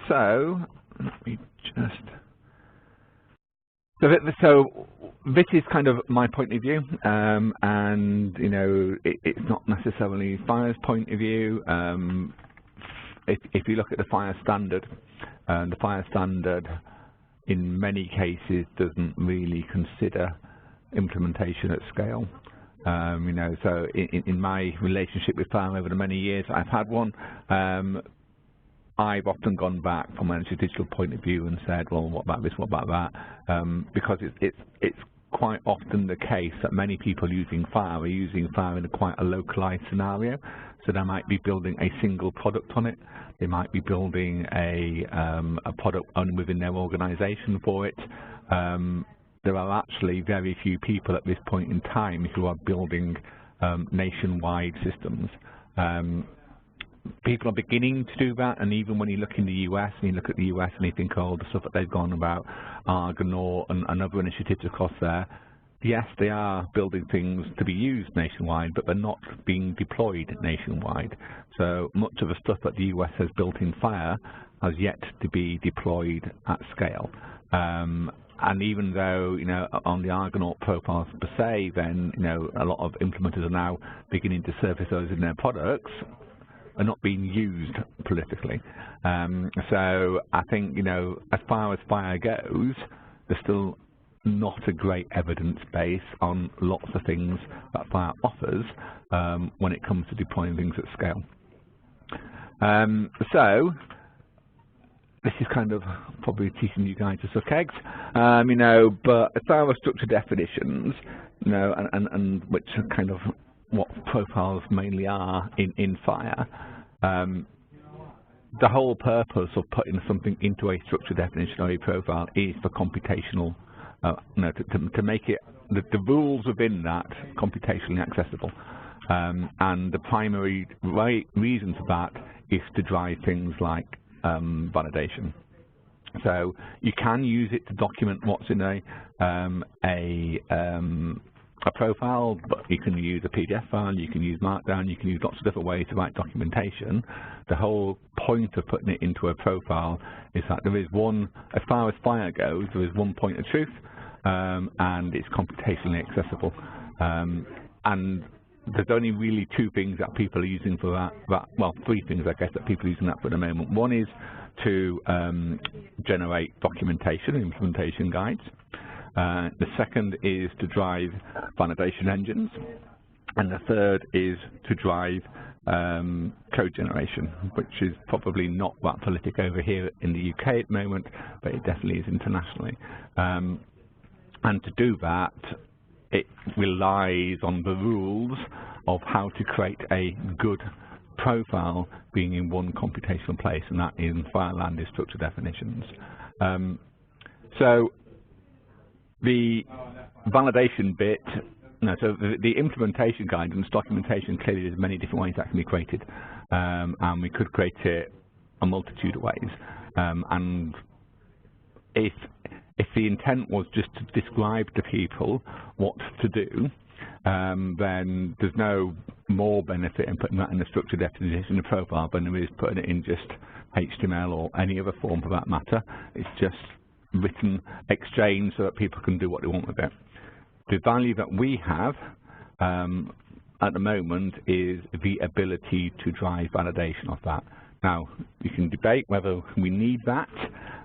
So let me just. So this is kind of my point of view, and you know it's not necessarily FHIR's point of view. If you look at the FHIR standard, the FHIR standard in many cases doesn't really consider implementation at scale. You know, so in my relationship with FHIR over the many years I've had one, I've often gone back from an NHS Digital point of view and said, well, what about this, what about that? Because it's quite often the case that many people using FHIR are using FHIR in quite a localized scenario. So they might be building a single product on it. They might be building a product only within their organization for it. There are actually very few people at this point in time who are building nationwide systems. People are beginning to do that, and even when you look in the US, and you look at the US and you think, oh, the stuff that they've gone about, Argonaut and other initiatives across there, yes, they are building things to be used nationwide, but they're not being deployed nationwide. So much of the stuff that the US has built in FHIR has yet to be deployed at scale. And even though, you know, on the Argonaut profiles per se, then, you know, a lot of implementers are now beginning to surface those in their products, are not being used prolifically. So I think, you know, as far as FHIR goes, there's still not a great evidence base on lots of things that FHIR offers when it comes to deploying things at scale. So this is kind of probably teaching you guys to suck eggs, you know, but as far as structured definitions, you know, and which are kind of what profiles mainly are in FHIR, the whole purpose of putting something into a structured definition or a profile is for computational, you know, to make it the rules within that computationally accessible. And the primary reason for that is to drive things like validation. So you can use it to document what's in a profile, but you can use a PDF file, you can use Markdown, you can use lots of different ways to write documentation. The whole point of putting it into a profile is that there is one, as far as FHIR goes, there is one point of truth, and it's computationally accessible. And there's only really two things that people are using for that, well, three things I guess that people are using that for at the moment. One is to generate documentation and implementation guides. The second is to drive validation engines, and the third is to drive code generation, which is probably not that prolific over here in the UK at the moment, but it definitely is internationally. And to do that, it relies on the rules of how to create a good profile being in one computational place, and that in FHIR land is structured definitions. So the validation bit, no, so the implementation guidance documentation, clearly there's many different ways that can be created, and we could create it a multitude of ways. And if the intent was just to describe to people what to do, then there's no more benefit in putting that in a structured definition of profile than there is putting it in just HTML or any other form for that matter. It's just written exchange so that people can do what they want with it. The value that we have at the moment is the ability to drive validation of that. Now, you can debate whether we need that,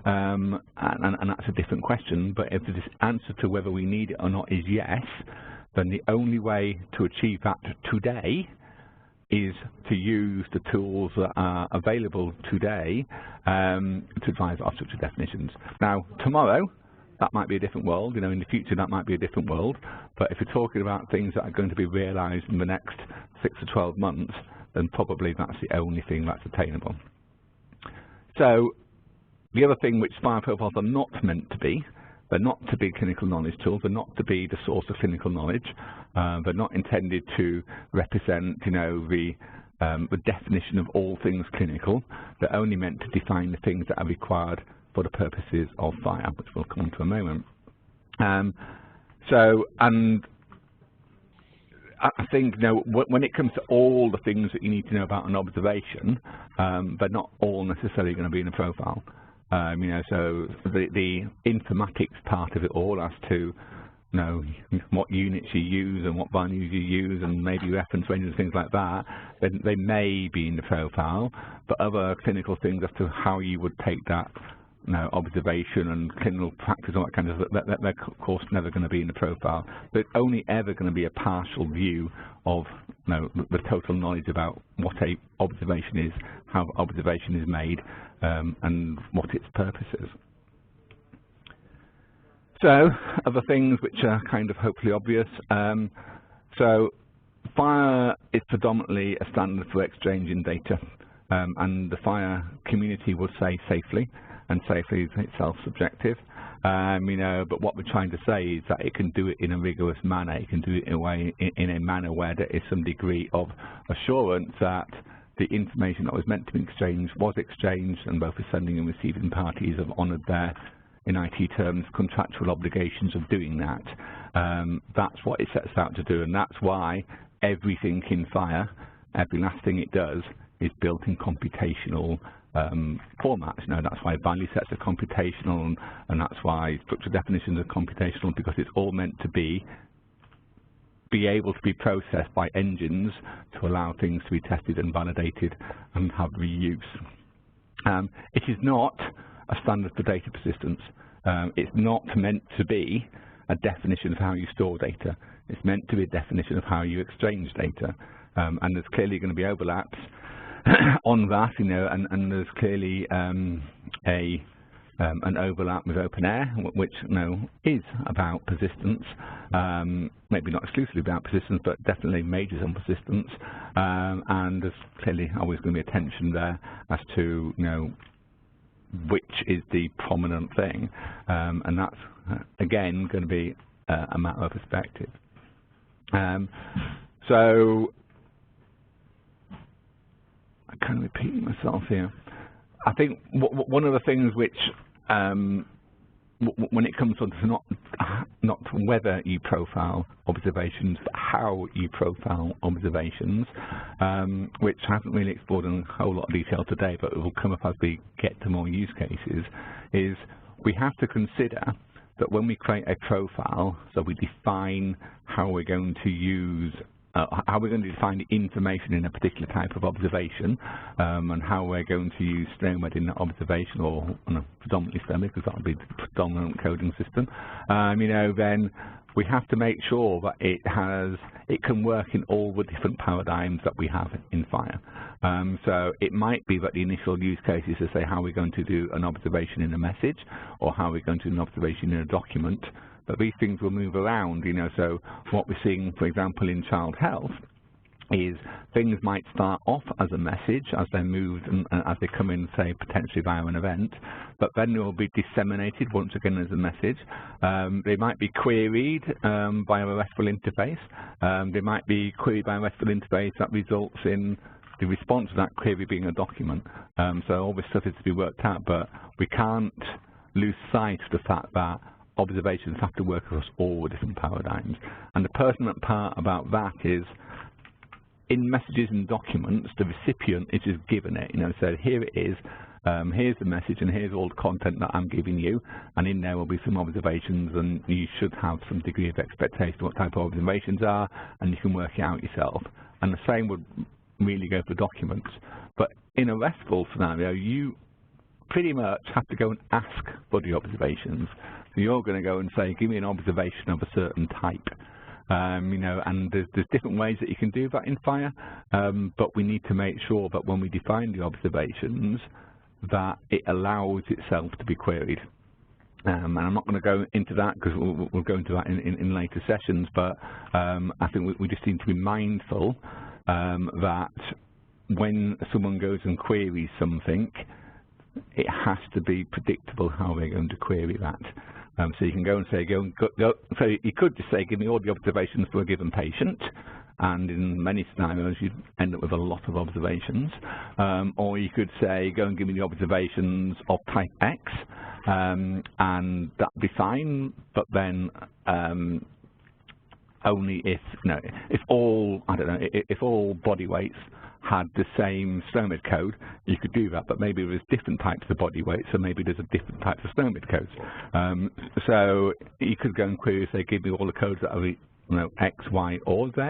and that's a different question, but if the answer to whether we need it or not is yes, then the only way to achieve that today is to use the tools that are available today to drive our structured definitions. Now, tomorrow, that might be a different world, you know, in the future that might be a different world, but if you're talking about things that are going to be realized in the next 6 to 12 months, then probably that's the only thing that's attainable. So, the other thing which FHIR profiles are not meant to be, they're not to be clinical knowledge tools, they're not to be the source of clinical knowledge, they're not intended to represent, you know, the definition of all things clinical. They're only meant to define the things that are required for the purposes of FHIR, which we'll come to in a moment. And I think, you know, when it comes to all the things that you need to know about an observation, they're not all necessarily going to be in a profile. You know, so the informatics part of it all as to, you know, what units you use and what values you use and maybe reference ranges and things like that, then they may be in the profile, but other clinical things as to how you would take that, you know, observation and clinical practice, all that kind of stuff, they're of course never going to be in the profile. But it's only ever going to be a partial view of, you know, the total knowledge about what a observation is, how observation is made, and what its purpose is. So, other things which are kind of hopefully obvious. So, FHIR is predominantly a standard for exchanging data, and the FHIR community will say safely, and safely is itself subjective. You know, but what we're trying to say is that it can do it in a rigorous manner. It can do it in a manner where there is some degree of assurance that the information that was meant to be exchanged was exchanged, and both the sending and receiving parties have honoured their, in IT terms, contractual obligations of doing that. That's what it sets out to do, and that's why everything in FHIR, every last thing it does, is built in computational formats. You know, that's why value sets are computational, and that's why structural definitions are computational, because it's all meant to be able to be processed by engines to allow things to be tested and validated and have reuse. It is not a standard for data persistence. It's not meant to be a definition of how you store data. It's meant to be a definition of how you exchange data. And there's clearly going to be overlaps on that, you know, and there's clearly an overlap with OpenAir, which, you know, is about persistence, maybe not exclusively about persistence, but definitely majors on persistence, and there's clearly always going to be a tension there as to, you know, which is the prominent thing, and that's again going to be a matter of perspective. So I'm kind of repeating myself here. I think one of the things which, when it comes to not whether you profile observations, but how you profile observations, which I haven't really explored in a whole lot of detail today, but it will come up as we get to more use cases, is we have to consider that when we create a profile, so we define how we're going to use how we're going to define the information in a particular type of observation, and how we're going to use Stoneware in that observation, or predominantly Stoneware, because that would be the predominant coding system. You know, then we have to make sure that it can work in all the different paradigms that we have in FHIR. So it might be that the initial use case is to say how we're going to do an observation in a message, or how we're going to do an observation in a document. But these things will move around, you know, so what we're seeing, for example, in child health is things might start off as a message as they're moved and as they come in, say, potentially via an event, but then they will be disseminated once again as a message. They might be queried by a RESTful interface. They might be queried by a RESTful interface that results in the response to that query being a document. So all this stuff is to be worked out, but we can't lose sight of the fact that observations have to work across all the different paradigms. And the pertinent part about that is, in messages and documents, the recipient is just given it. You know, so here it is, here's the message, and here's all the content that I'm giving you, and in there will be some observations, and you should have some degree of expectation of what type of observations are, and you can work it out yourself. And the same would really go for documents. But in a RESTful scenario, you pretty much have to go and ask for the observations. So you're going to go and say, give me an observation of a certain type. You know, and there's different ways that you can do that in FHIR, but we need to make sure that when we define the observations, that it allows itself to be queried. And I'm not going to go into that because we'll go into that in later sessions, but I think we just need to be mindful that when someone goes and queries something, it has to be predictable how they're going to query that. So you can go and say, so you could just say, give me all the observations for a given patient, and in many scenarios you'd end up with a lot of observations. Or you could say, go and give me the observations of type X, and that'd be fine, but then only if, if all, I don't know, if all body weights had the same SNOMED code, you could do that, but maybe there's different types of body weights, so maybe there's a different types of SNOMED codes. So you could go and query, say, give me all the codes that are X, Y, or Z,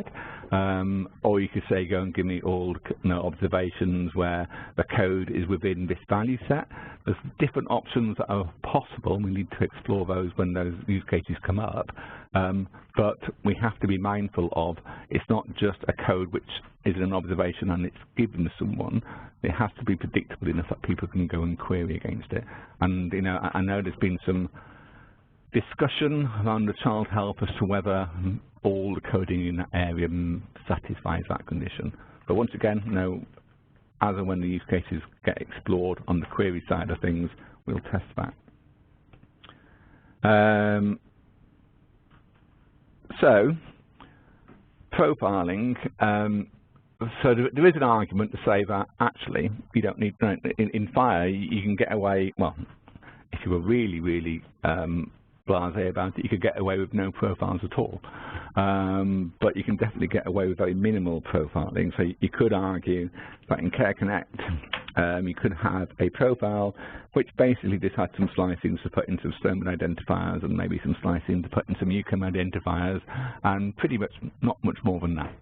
or you could say, go and give me all observations where the code is within this value set. There's different options that are possible. We need to explore those when those use cases come up. But we have to be mindful of, it's not just a code which is an observation and it's given to someone. It has to be predictable enough that people can go and query against it. And I know there's been some discussion around the child health as to whether all the coding in that area satisfies that condition. But once again, as and when the use cases get explored on the query side of things, we'll test that. So, profiling. So there is an argument to say that actually you don't need, in FHIR you can get away, well, if you were really, really blasé about it, you could get away with no profiles at all. But you can definitely get away with very minimal profiling. So you could argue that in Care Connect, you could have a profile which basically just had some slicing to put into SNOMED identifiers and maybe some slicing to put in some UCOM identifiers, and pretty much not much more than that.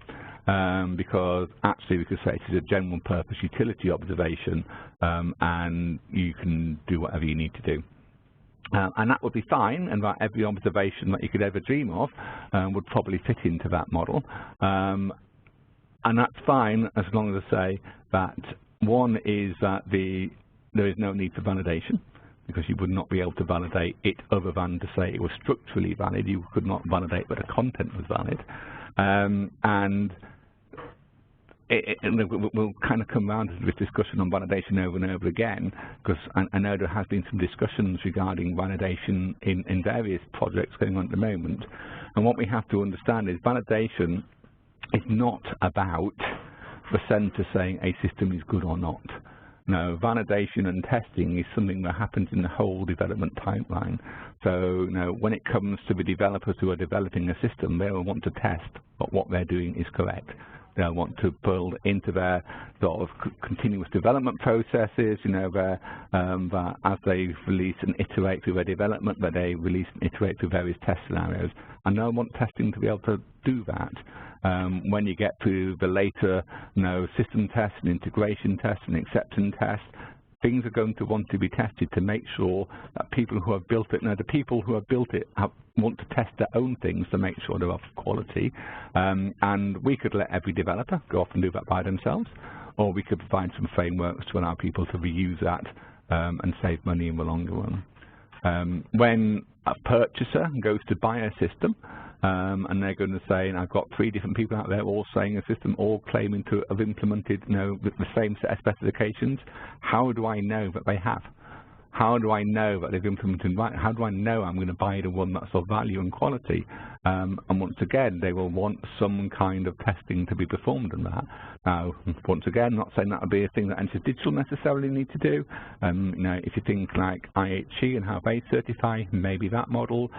Because actually we could say it is a general purpose utility observation, and you can do whatever you need to do. And that would be fine, and that every observation that you could ever dream of would probably fit into that model. And that's fine as long as I say that one is that there is no need for validation, because you would not be able to validate it other than to say it was structurally valid. You could not validate that the content was valid. And we'll kind of come around to this discussion on validation over and over again, because I know there has been some discussions regarding validation in various projects going on at the moment. And what we have to understand is validation is not about the centre saying a system is good or not. No, validation and testing is something that happens in the whole development pipeline. So, when it comes to the developers who are developing a system, they will want to test that what they're doing is correct. They'll want to build into their sort of continuous development processes, that as they release and iterate through their development, that they release and iterate through various test scenarios. And they'll want testing to be able to do that. When you get to the later system tests and integration tests and acceptance tests, things are going to want to be tested to make sure that people who have built it, the people who have built it want to test their own things to make sure they're of quality. And we could let every developer go off and do that by themselves, or we could provide some frameworks to allow people to reuse that and save money in the longer run. When a purchaser goes to buy a system, and they're going to say, and I've got 3 different people out there all saying a system, all claiming to have implemented the same set of specifications, how do I know that they have? How do I know that they've implemented right? How do I know I'm going to buy the one that's of value and quality? And once again, they will want some kind of testing to be performed on that. Now, once again, I'm not saying that would be a thing that NHS Digital necessarily need to do. If you think like IHE and how they certify, maybe that model,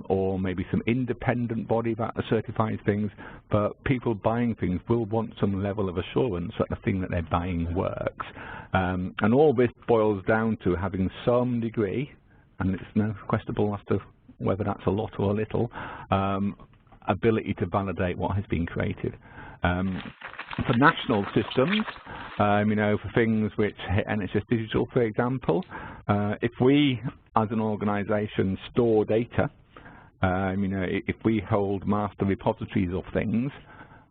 or maybe some independent body that certifies things. But people buying things will want some level of assurance that the thing that they're buying works. And all this boils down to having some degree, and it's questionable as to whether that's a lot or a little, ability to validate what has been created. For national systems, for things which hit NHS Digital, for example, if we as an organisation store data, if we hold master repositories of things,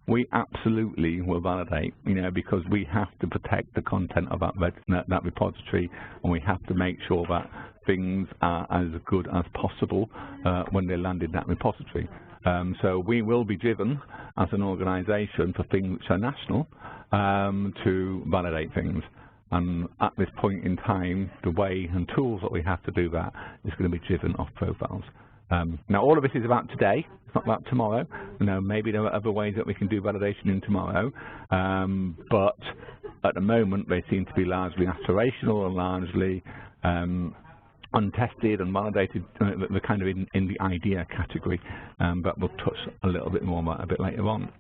we absolutely will validate, because we have to protect the content of that repository, and we have to make sure that things are as good as possible when they land in that repository. So we will be driven as an organisation for things which are national to validate things. And at this point in time, the way and tools that we have to do that is going to be driven off profiles. Now, all of this is about today. It's not about tomorrow. Maybe there are other ways that we can do validation in tomorrow, but at the moment they seem to be largely aspirational and largely untested and validated, the kind of in the idea category, but we'll touch a little bit more on that a bit later on.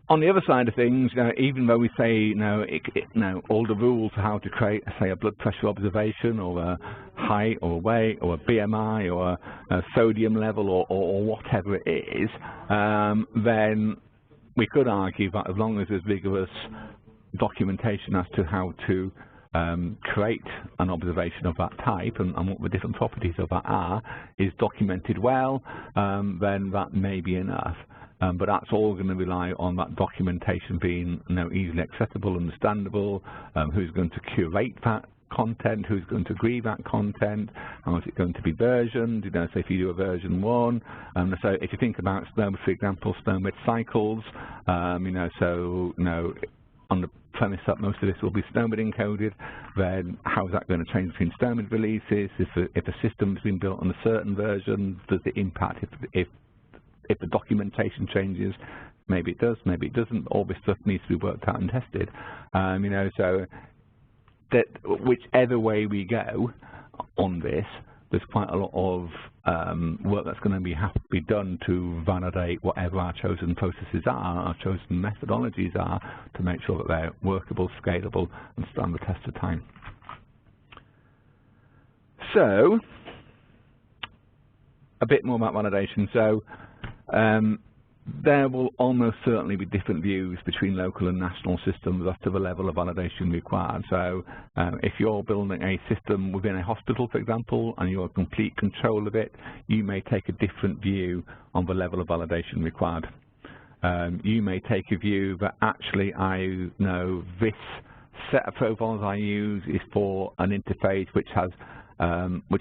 On the other side of things, even though we say all the rules for how to create, say, a blood pressure observation, or a height, or a weight, or a BMI, or a sodium level, or whatever it is, then we could argue that as long as there's vigorous documentation as to how to create an observation of that type and what the different properties of that are is documented well, then that may be enough. But that's all going to rely on that documentation being easily accessible, understandable, who's going to curate that content, who's going to agree that content, how is it going to be versioned, so if you do a version 1, so if you think about SNOMED, for example, SNOMED cycles, on the premise that most of this will be SNOMED encoded, then how is that going to change between SNOMED releases? If a system's been built on a certain version, does it impact if the documentation changes? Maybe it does, maybe it doesn't. All this stuff needs to be worked out and tested. So that whichever way we go on this, there's quite a lot of work that's going to have to be done to validate whatever our chosen processes are, our chosen methodologies are, to make sure that they're workable, scalable, and stand the test of time. So, a bit more about validation. So, there will almost certainly be different views between local and national systems as to the level of validation required. So if you're building a system within a hospital, for example, and you're in complete control of it, you may take a different view on the level of validation required. You may take a view that actually I know this set of profiles I use is for an interface which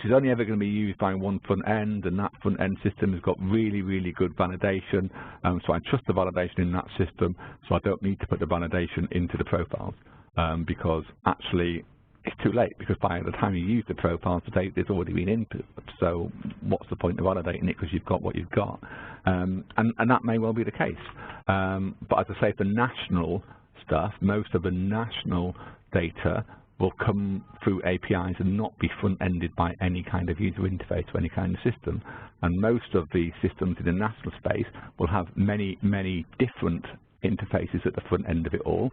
is only ever going to be used by one front end, and that front end system has got really, really good validation, so I trust the validation in that system, so I don't need to put the validation into the profiles, because actually it's too late, because by the time you use the profiles, the data has already been input, so what's the point of validating it, because you've got what you've got, and that may well be the case. But as I say, for national stuff, most of the national data will come through APIs and not be front-ended by any kind of user interface or any kind of system. And most of the systems in the national space will have many, many different interfaces at the front end of it all,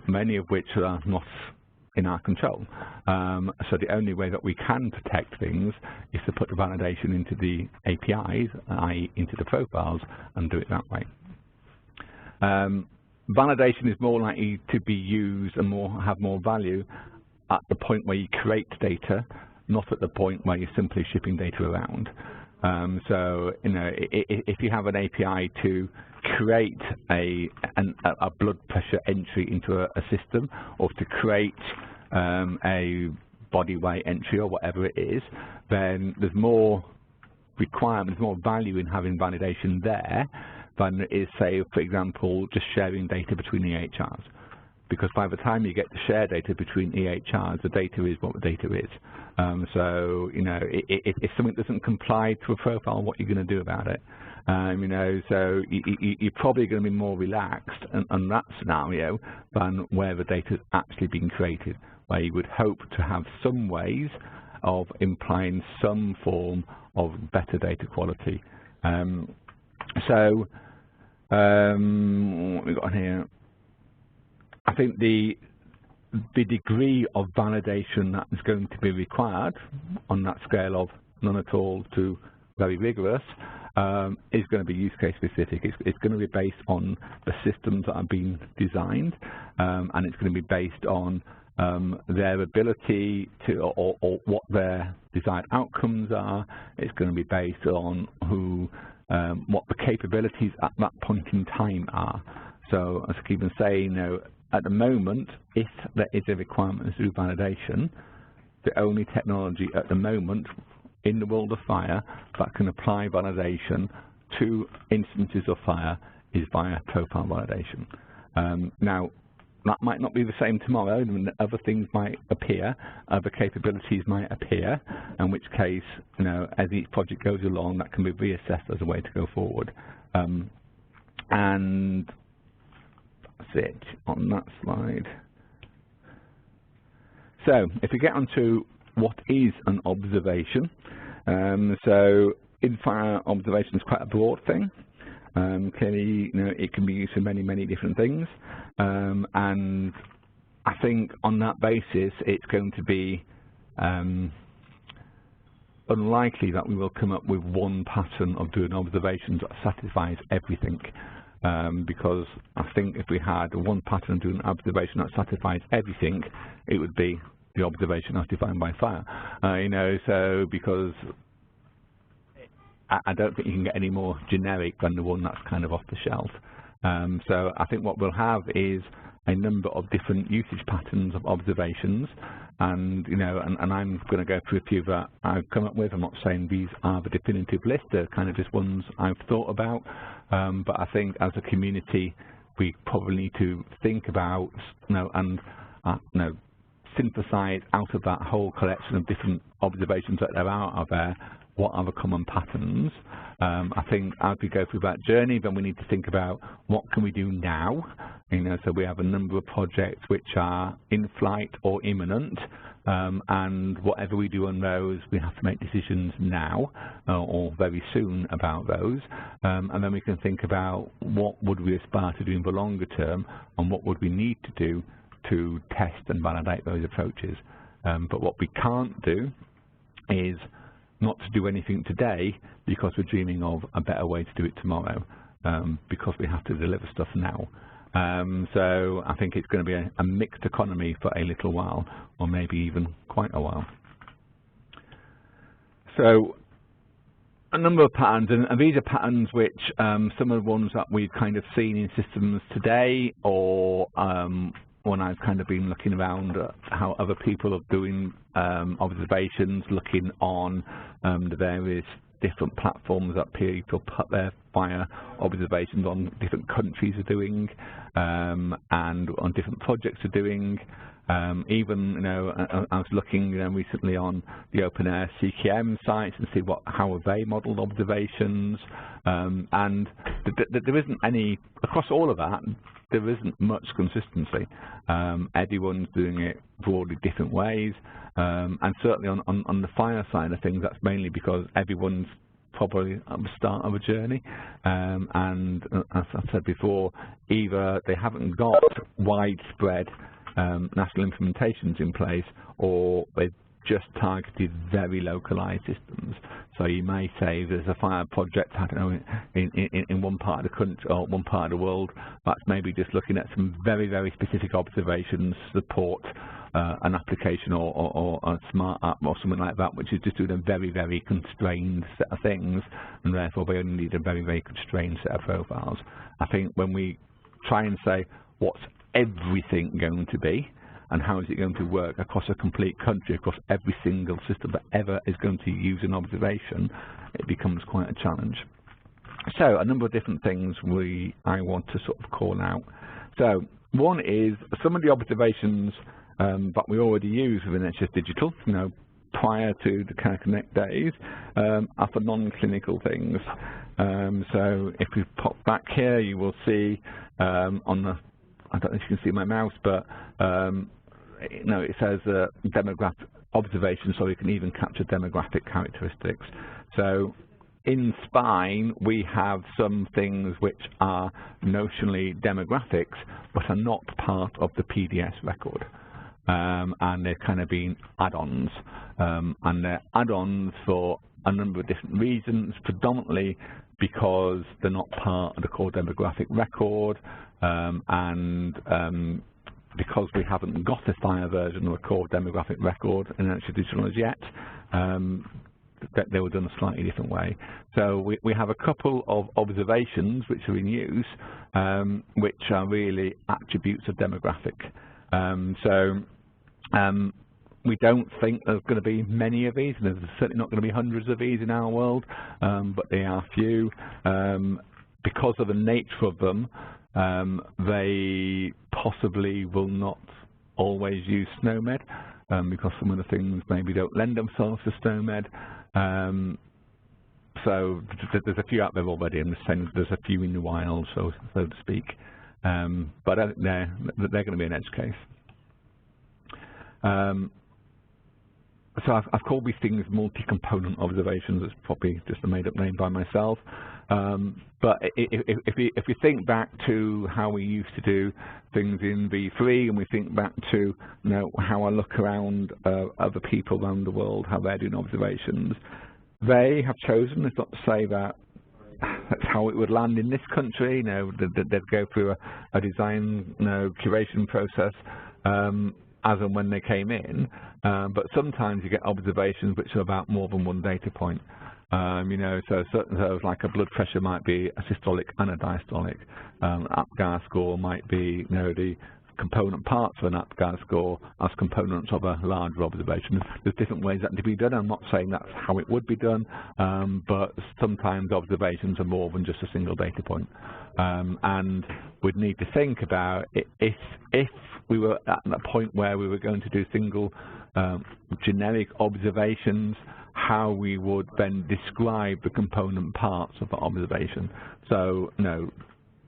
many of which are not in our control. So the only way that we can protect things is to put the validation into the APIs, i.e. into the profiles, and do it that way. Validation is more likely to be used and have more value at the point where you create data, not at the point where you're simply shipping data around. So, if you have an API to create a blood pressure entry into a system, or to create a body weight entry, or whatever it is, then there's more requirements, more value in having validation there than it is, say, for example, just sharing data between EHRs. Because by the time you get to share data between EHRs, the data is what the data is. So, if something doesn't comply to a profile, what are you going to do about it? So you're probably going to be more relaxed on that scenario than where the data is actually being created, where you would hope to have some ways of implying some form of better data quality. What we got here? I think the degree of validation that is going to be required on that scale of none at all to very rigorous is going to be use case specific. It's going to be based on the systems that are being designed, and it's going to be based on their ability to, or what their desired outcomes are. It's going to be based on what the capabilities at that point in time are. So, as I keep on saying, at the moment, if there is a requirement to do validation, the only technology at the moment in the world of FHIR that can apply validation to instances of FHIR is via profile validation. Now, that might not be the same tomorrow, and other things might appear, other capabilities might appear, in which case, as each project goes along, that can be reassessed as a way to go forward. And that's it on that slide. So if we get onto what is an observation, so in FHIR observation is quite a broad thing. Clearly, it can be used for many, many different things, and I think on that basis, it's going to be unlikely that we will come up with one pattern of doing observations that satisfies everything. Because I think if we had one pattern of doing observation that satisfies everything, it would be the observation as defined by FHIR. So because I don't think you can get any more generic than the one that's kind of off the shelf. So I think what we'll have is a number of different usage patterns of observations, and and I'm going to go through a few that I've come up with. I'm not saying these are the definitive list; they're kind of just ones I've thought about. But I think as a community, we probably need to think about, and synthesize out of that whole collection of different observations that there are out there, what are the common patterns. I think as we go through that journey, then we need to think about what can we do now. So we have a number of projects which are in flight or imminent, and whatever we do on those, we have to make decisions now or very soon about those. And then we can think about what would we aspire to do in the longer term, and what would we need to do to test and validate those approaches. But what we can't do is not to do anything today because we're dreaming of a better way to do it tomorrow, because we have to deliver stuff now. So I think it's going to be a mixed economy for a little while, or maybe even quite a while. So a number of patterns, and these are patterns which some of the ones that we've kind of seen in systems today, or when I've kind of been looking around at how other people are doing observations, looking on the various different platforms that people put their FHIR observations on, different countries are doing, and on different projects are doing. Even, I was looking recently on the OpenAir CKM sites and see how have they modelled observations, and there isn't any, across all of that, there isn't much consistency. Everyone's doing it broadly different ways, and certainly on the FHIR side of things, that's mainly because everyone's probably at the start of a journey, and as I said before, either they haven't got widespread national implementations in place, or they've just targeted very localized systems. So you may say there's a FHIR project, I don't know, in one part of the country or one part of the world, that's maybe just looking at some very, very specific observations to support an application or a smart app or something like that, which is just doing a very, very constrained set of things, and therefore they only need a very, very constrained set of profiles. I think when we try and say what's everything going to be, and how is it going to work across a complete country, across every single system that ever is going to use an observation, it becomes quite a challenge. So a number of different things I want to sort of call out. So one is some of the observations that we already use within NHS Digital, prior to the Care Connect days, are for non-clinical things. So if we pop back here, you will see on the, I don't know if you can see my mouse, but it says demographic observation, so we can even capture demographic characteristics. So in spine, we have some things which are notionally demographics, but are not part of the PDS record. And they're kind of been add-ons. And they're add-ons for a number of different reasons, predominantly because they're not part of the core demographic record, and because we haven't got a FHIR version of the core demographic record in NHS Digital as yet, that they were done a slightly different way. So we have a couple of observations which are in use, which are really attributes of demographic. We don't think there's going to be many of these, and there's certainly not going to be hundreds of these in our world, but they are few. Because of the nature of them, they possibly will not always use SNOMED, because some of the things maybe don't lend themselves to SNOMED. So there's a few out there already, and there's a few in the wild, so to speak. But they're going to be an edge case. So I've called these things multi-component observations. It's probably just a made-up name by myself. But if we think back to how we used to do things in V3, and we think back to how I look around other people around the world, how they're doing observations, they have chosen. It's not to say that that's how it would land in this country. They'd go through a design curation process as and when they came in. But sometimes you get observations which are about more than one data point. So like a blood pressure might be a systolic and a diastolic. APGAR score might be the component parts of an APGAR score as components of a larger observation. There's different ways that can be done. I'm not saying that's how it would be done, but sometimes observations are more than just a single data point. And we'd need to think about if we were at a point where we were going to do single generic observations, how we would then describe the component parts of the observation. So,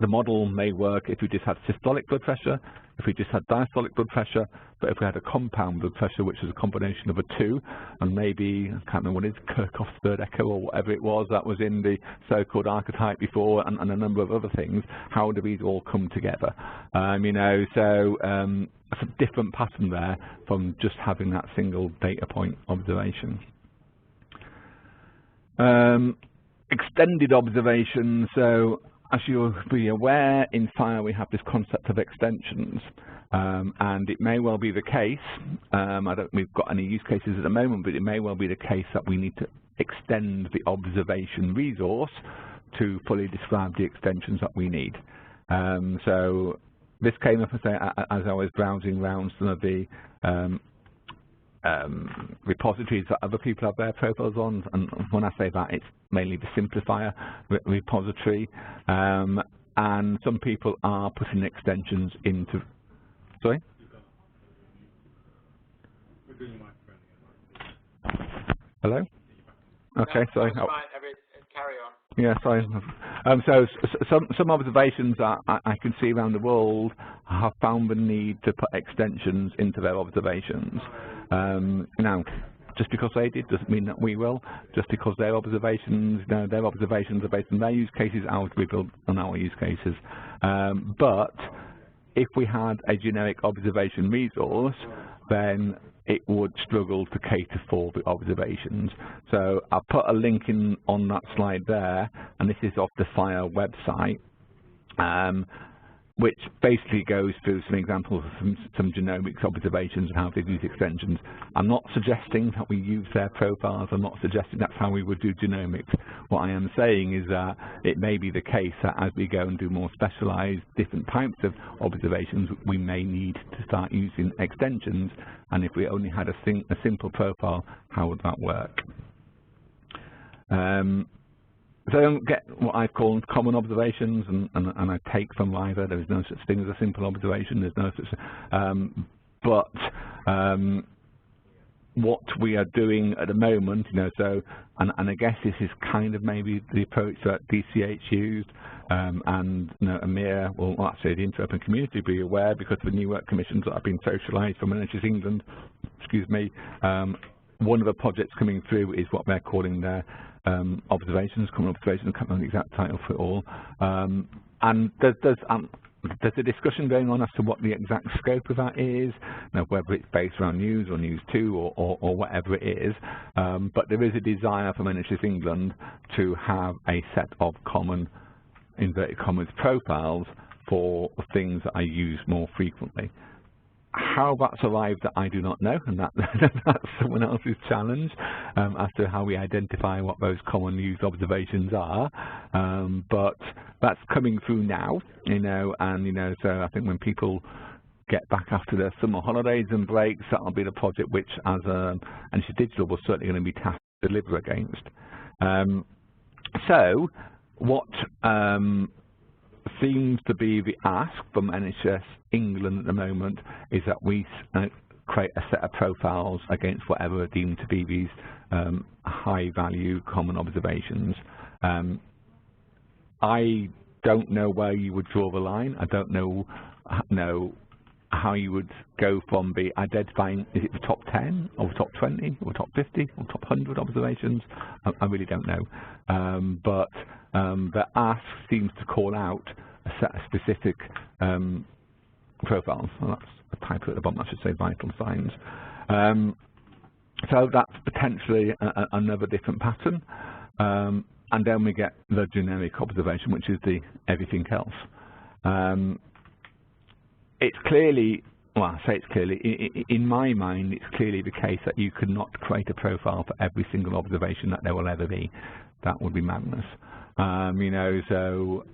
the model may work if we just had systolic blood pressure, if we just had diastolic blood pressure, but if we had a compound blood pressure, which is a combination of the two, and maybe, I can't remember what it is, Kirchhoff's third echo or whatever it was that was in the so-called archetype before, and a number of other things, how do these all come together? It's a different pattern there from just having that single data point observation. Extended observations. So as you'll be aware, in FHIR we have this concept of extensions, and it may well be the case, I don't think we've got any use cases at the moment, but it may well be the case that we need to extend the observation resource to fully describe the extensions that we need. So this came up as I was browsing around some of the repositories that other people have their profiles on, and when I say that, it's mainly the simplifier repository, and some people are putting extensions into. Sorry? Hello? Okay, sorry. No, carry on. Yeah, sorry. So some observations that I can see around the world have found the need to put extensions into their observations. Now, just because they did doesn't mean that we will. Just because their observations, their observations are based on their use cases, ours we build on our use cases. But if we had a generic observation resource, then it would struggle to cater for the observations. So I'll put a link in on that slide there, and this is off the FHIR website, which basically goes through some examples of some genomics observations and how they use extensions. I'm not suggesting that we use their profiles. I'm not suggesting that's how we would do genomics. What I am saying is that it may be the case that as we go and do more specialized different types of observations, we may need to start using extensions. And if we only had a simple profile, how would that work? So I don't get what I call common observations, and I take from either. There is no such thing as a simple observation. There's no such. What we are doing at the moment, so, and I guess this is kind of maybe the approach that DCH used, and EMEA, well, actually the INTEROPen community be aware because of the new work commissions that have been socialised from NHS England. Excuse me. One of the projects coming through is what they're calling their observations, common observations. I can't remember the exact title for it all. And there's a discussion going on as to what the exact scope of that is, whether it's based around news or news 2 or whatever it is. But there is a desire from NHS England to have a set of common, inverted commas, profiles for things that I use more frequently. How that's arrived at, I do not know, and that's someone else's challenge as to how we identify what those common used observations are. But that's coming through now, and so I think when people get back after their summer holidays and breaks, that'll be the project which, as NHS Digital, we're certainly going to be tasked to deliver against. So, what seems to be the ask from NHS England at the moment is that we create a set of profiles against whatever are deemed to be these high-value common observations. I don't know where you would draw the line. I don't know how you would go from the identifying, is it the top 10 or the top 20 or top 50 or top 100 observations? I really don't know. But the ask seems to call out a set of specific profiles. Well, that's a typo at the bottom, I should say vital signs. So that's potentially another different pattern. And then we get the generic observation, which is the everything else. It's clearly, well, I say it's clearly, in my mind, it's clearly the case that you could not create a profile for every single observation that there will ever be. That would be madness. You know, so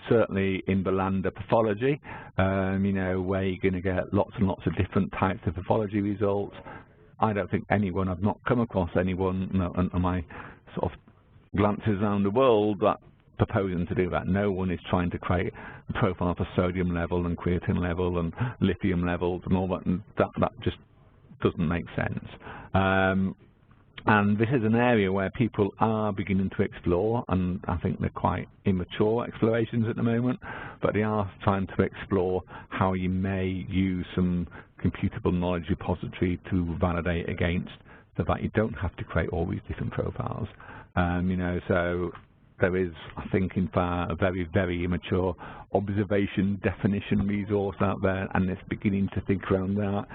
certainly in the land of pathology, you know, where you're going to get lots and lots of different types of pathology results, I don't think anyone, I've not come across anyone, you know, on my sort of glances around the world that proposing to do that. No one is trying to create a profile for sodium level and creatine level and lithium levels and all that, and that just doesn't make sense. And this is an area where people are beginning to explore, and I think they're quite immature explorations at the moment, but they are trying to explore how you may use some computable knowledge repository to validate against, so that you don't have to create all these different profiles. You know, so there is, I think, in fact, a very, very immature observation definition resource out there, and it's beginning to think around that.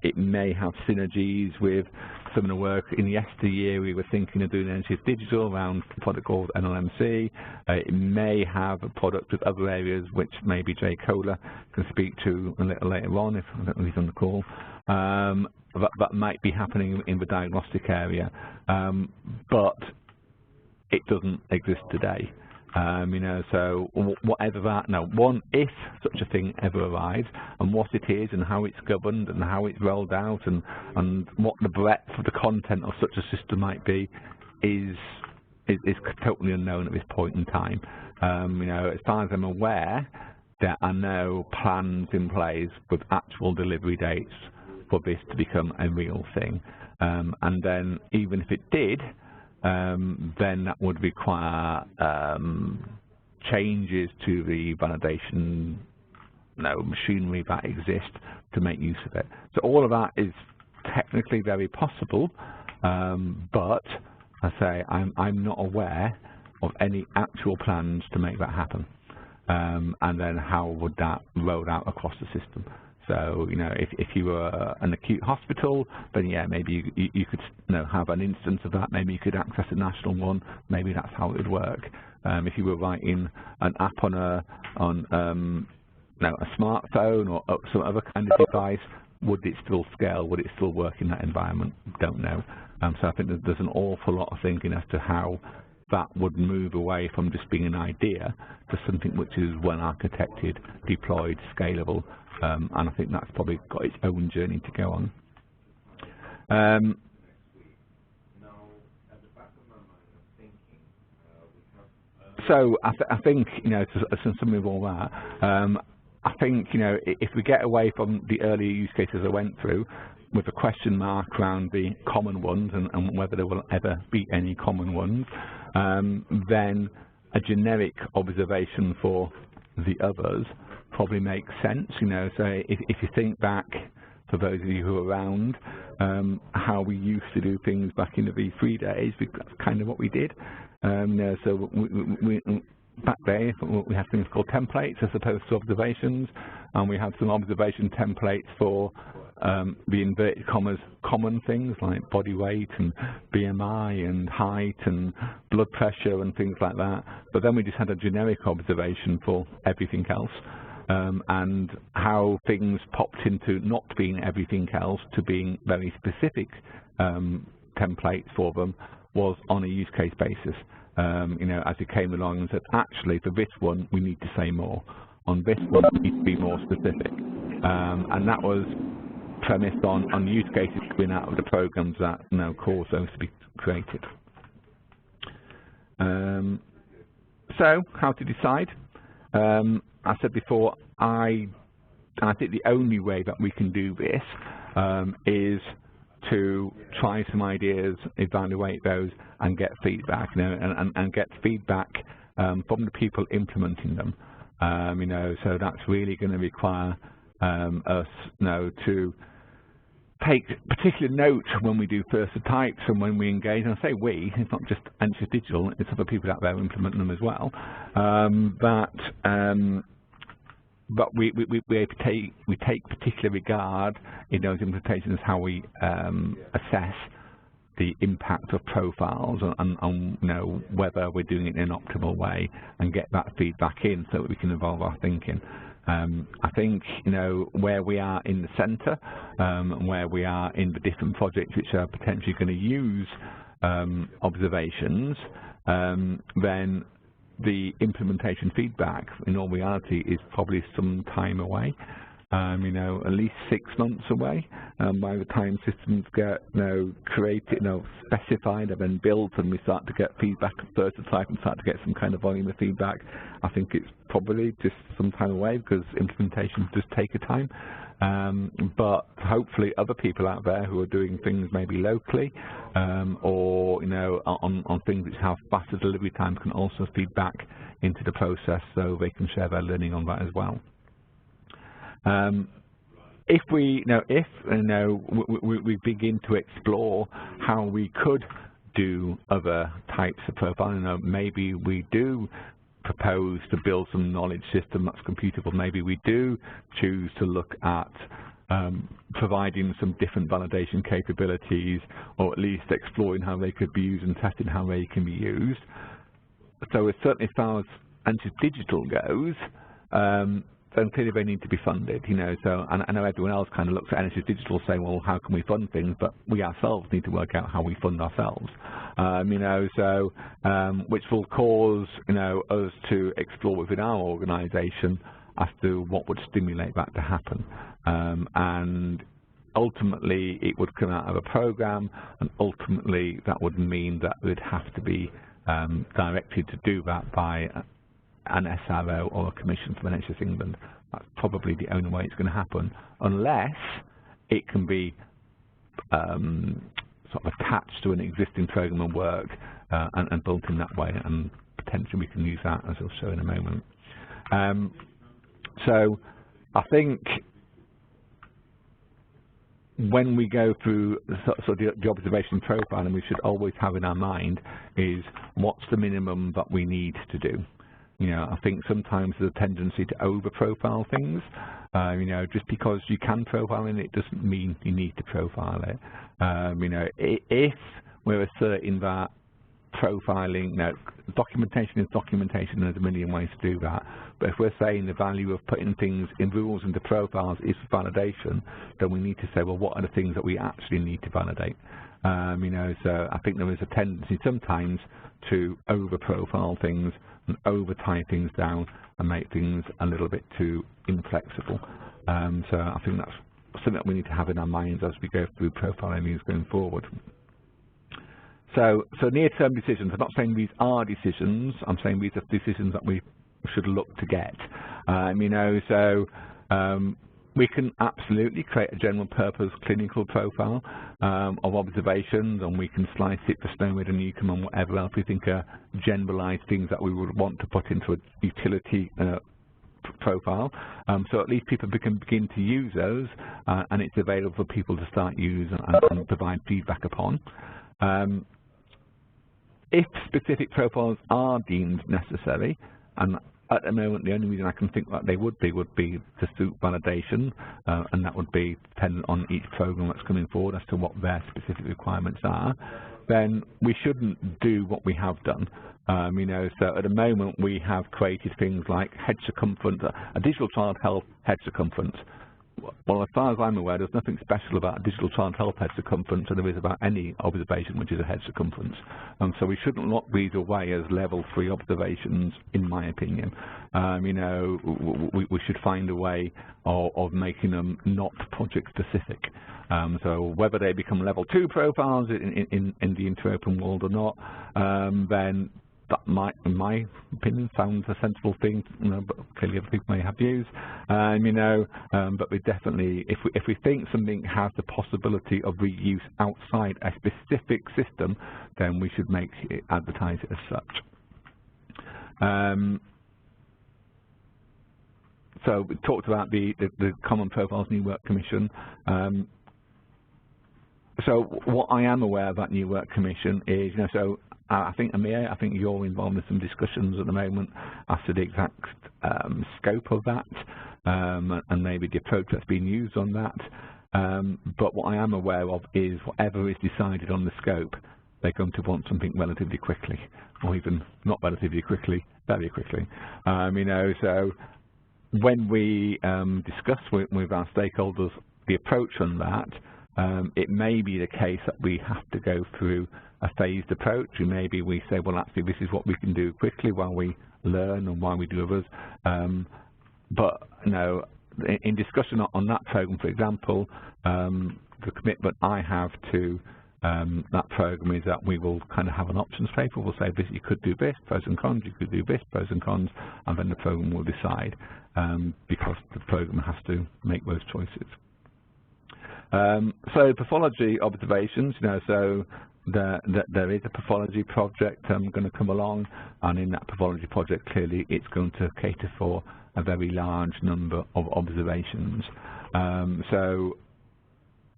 It may have synergies with some of the work in yesteryear. We were thinking of doing NHS Digital around a product called NLMC. It may have a product with other areas, which maybe Jay Kohler can speak to a little later on, if I don't know if he's on the call. That might be happening in the diagnostic area, but it doesn't exist today. You know, so whatever that, no, one, if such a thing ever arrives, and what it is, and how it's governed, and how it's rolled out, and what the breadth of the content of such a system might be, is totally unknown at this point in time. You know, as far as I'm aware, there are no plans in place with actual delivery dates for this to become a real thing. And then, even if it did, then that would require changes to the validation machinery that exists to make use of it. So all of that is technically very possible, but I say I'm not aware of any actual plans to make that happen. And then how would that roll out across the system? So, you know, if you were an acute hospital, then yeah, maybe you could have an instance of that. Maybe you could access a national one. Maybe that's how it would work. If you were writing an app on a smartphone or some other kind of device, would it still scale? Would it still work in that environment? Don't know. So I think there's an awful lot of thinking as to how that would move away from just being an idea to something which is well architected, deployed, scalable. And I think that's probably got its own journey to go on. So I think, you know, to summary of all that, I think, you know, if we get away from the earlier use cases I went through, with a question mark around the common ones and whether there will ever be any common ones, then a generic observation for the others probably makes sense. You know, so if you think back, for those of you who are around, how we used to do things back in the V3 days, that's kind of what we did. You know, so we back there we had things called templates as opposed to observations, and we had some observation templates for the inverted commas common things like body weight and BMI and height and blood pressure and things like that. But then we just had a generic observation for everything else. And how things popped into not being everything else to being very specific templates for them was on a use case basis. You know, as it came along and said, actually, for this one, we need to say more. On this one, we need to be more specific. And that was premised on use cases coming out of the programs that caused those to be created. So, how to decide? I said before, I think the only way that we can do this is to try some ideas, evaluate those, and get feedback. You know, and get feedback from the people implementing them. You know, so that's really going to require us to take particular note when we do first types and when we engage. And I say we, it's not just NHS Digital, it's other people out there implementing them as well. But we take particular regard in those implementations how we assess the impact of profiles and whether we're doing it in an optimal way and get that feedback in so that we can evolve our thinking. I think where we are in the centre and where we are in the different projects which are potentially going to use observations, then the implementation feedback in all reality is probably some time away. At least 6 months away by the time systems get created, specified and then built, and we start to get feedback at first type and start to get some kind of volume of feedback. I think it's probably just some time away because implementation does take a time. But hopefully other people out there who are doing things maybe locally or on things which have faster delivery times can also feed back into the process so they can share their learning on that as well. If we begin to explore how we could do other types of profiling, maybe we do propose to build some knowledge system that's computable. Maybe we do choose to look at providing some different validation capabilities, or at least exploring how they could be used and testing how they can be used. So certainly as far as NHS Digital goes, then clearly they need to be funded, So and I know everyone else kind of looks at NHS Digital saying, well, how can we fund things? But we ourselves need to work out how we fund ourselves, which will cause, us to explore within our organisation as to what would stimulate that to happen. And ultimately, it would come out of a programme, and ultimately that would mean that we'd have to be directed to do that by an SRO or a commission from NHS England. That's probably the only way it's going to happen, unless it can be sort of attached to an existing programme of work and built in that way, and potentially we can use that, as I'll show in a moment. So I think when we go through the observation profile, and we should always have in our mind is what's the minimum that we need to do. I think sometimes there's a tendency to over-profile things. Just because you can profile in it doesn't mean you need to profile it. If we're asserting that profiling, documentation is documentation, and there's a million ways to do that. But if we're saying the value of putting things in rules into profiles is validation, then we need to say, well, what are the things that we actually need to validate? So I think there is a tendency sometimes to over-profile things and over-tie things down and make things a little bit too inflexible. So I think that's something that we need to have in our minds as we go through profiling going forward. So near-term decisions, I'm not saying these are decisions, I'm saying these are decisions that we should look to get. We can absolutely create a general purpose clinical profile of observations, and we can slice it for Snowmid and Newcomb and whatever else we think are generalised things that we would want to put into a utility profile. So at least people can begin to use those, and it's available for people to start using and provide feedback upon. If specific profiles are deemed necessary, and at the moment, the only reason I can think that they would be to suit validation, and that would be dependent on each programme that's coming forward as to what their specific requirements are, then we shouldn't do what we have done. So at the moment we have created things like head circumference, a digital child health head circumference. Well, as far as I'm aware, there's nothing special about a digital child health head circumference than there is about any observation which is a head circumference. So we shouldn't lock these away as level 3 observations, in my opinion. We should find a way of making them not project specific. So whether they become level 2 profiles in the INTEROPen world or not, then that might, in my opinion, sounds a sensible thing. But clearly other people may have views. But we definitely, if we think something has the possibility of reuse outside a specific system, then we should advertise it as such. so we talked about the Common Profiles New Work Commission. So what I am aware of that New Work Commission is, so I think Amir, I think you're involved in some discussions at the moment as to the exact scope of that and maybe the approach that's being used on that. But what I am aware of is whatever is decided on the scope, they're going to want something relatively quickly, or even not relatively quickly, very quickly. So when we discuss with our stakeholders the approach on that, it may be the case that we have to go through a phased approach. Maybe we say, well, actually, this is what we can do quickly while we learn and while we do others. But in discussion on that program, for example, the commitment I have to that program is that we will kind of have an options paper. We'll say, this, you could do this, pros and cons, you could do this, pros and cons, and then the program will decide because the program has to make those choices. So pathology observations, so there is a pathology project going to come along, and in that pathology project, clearly it's going to cater for a very large number of observations. So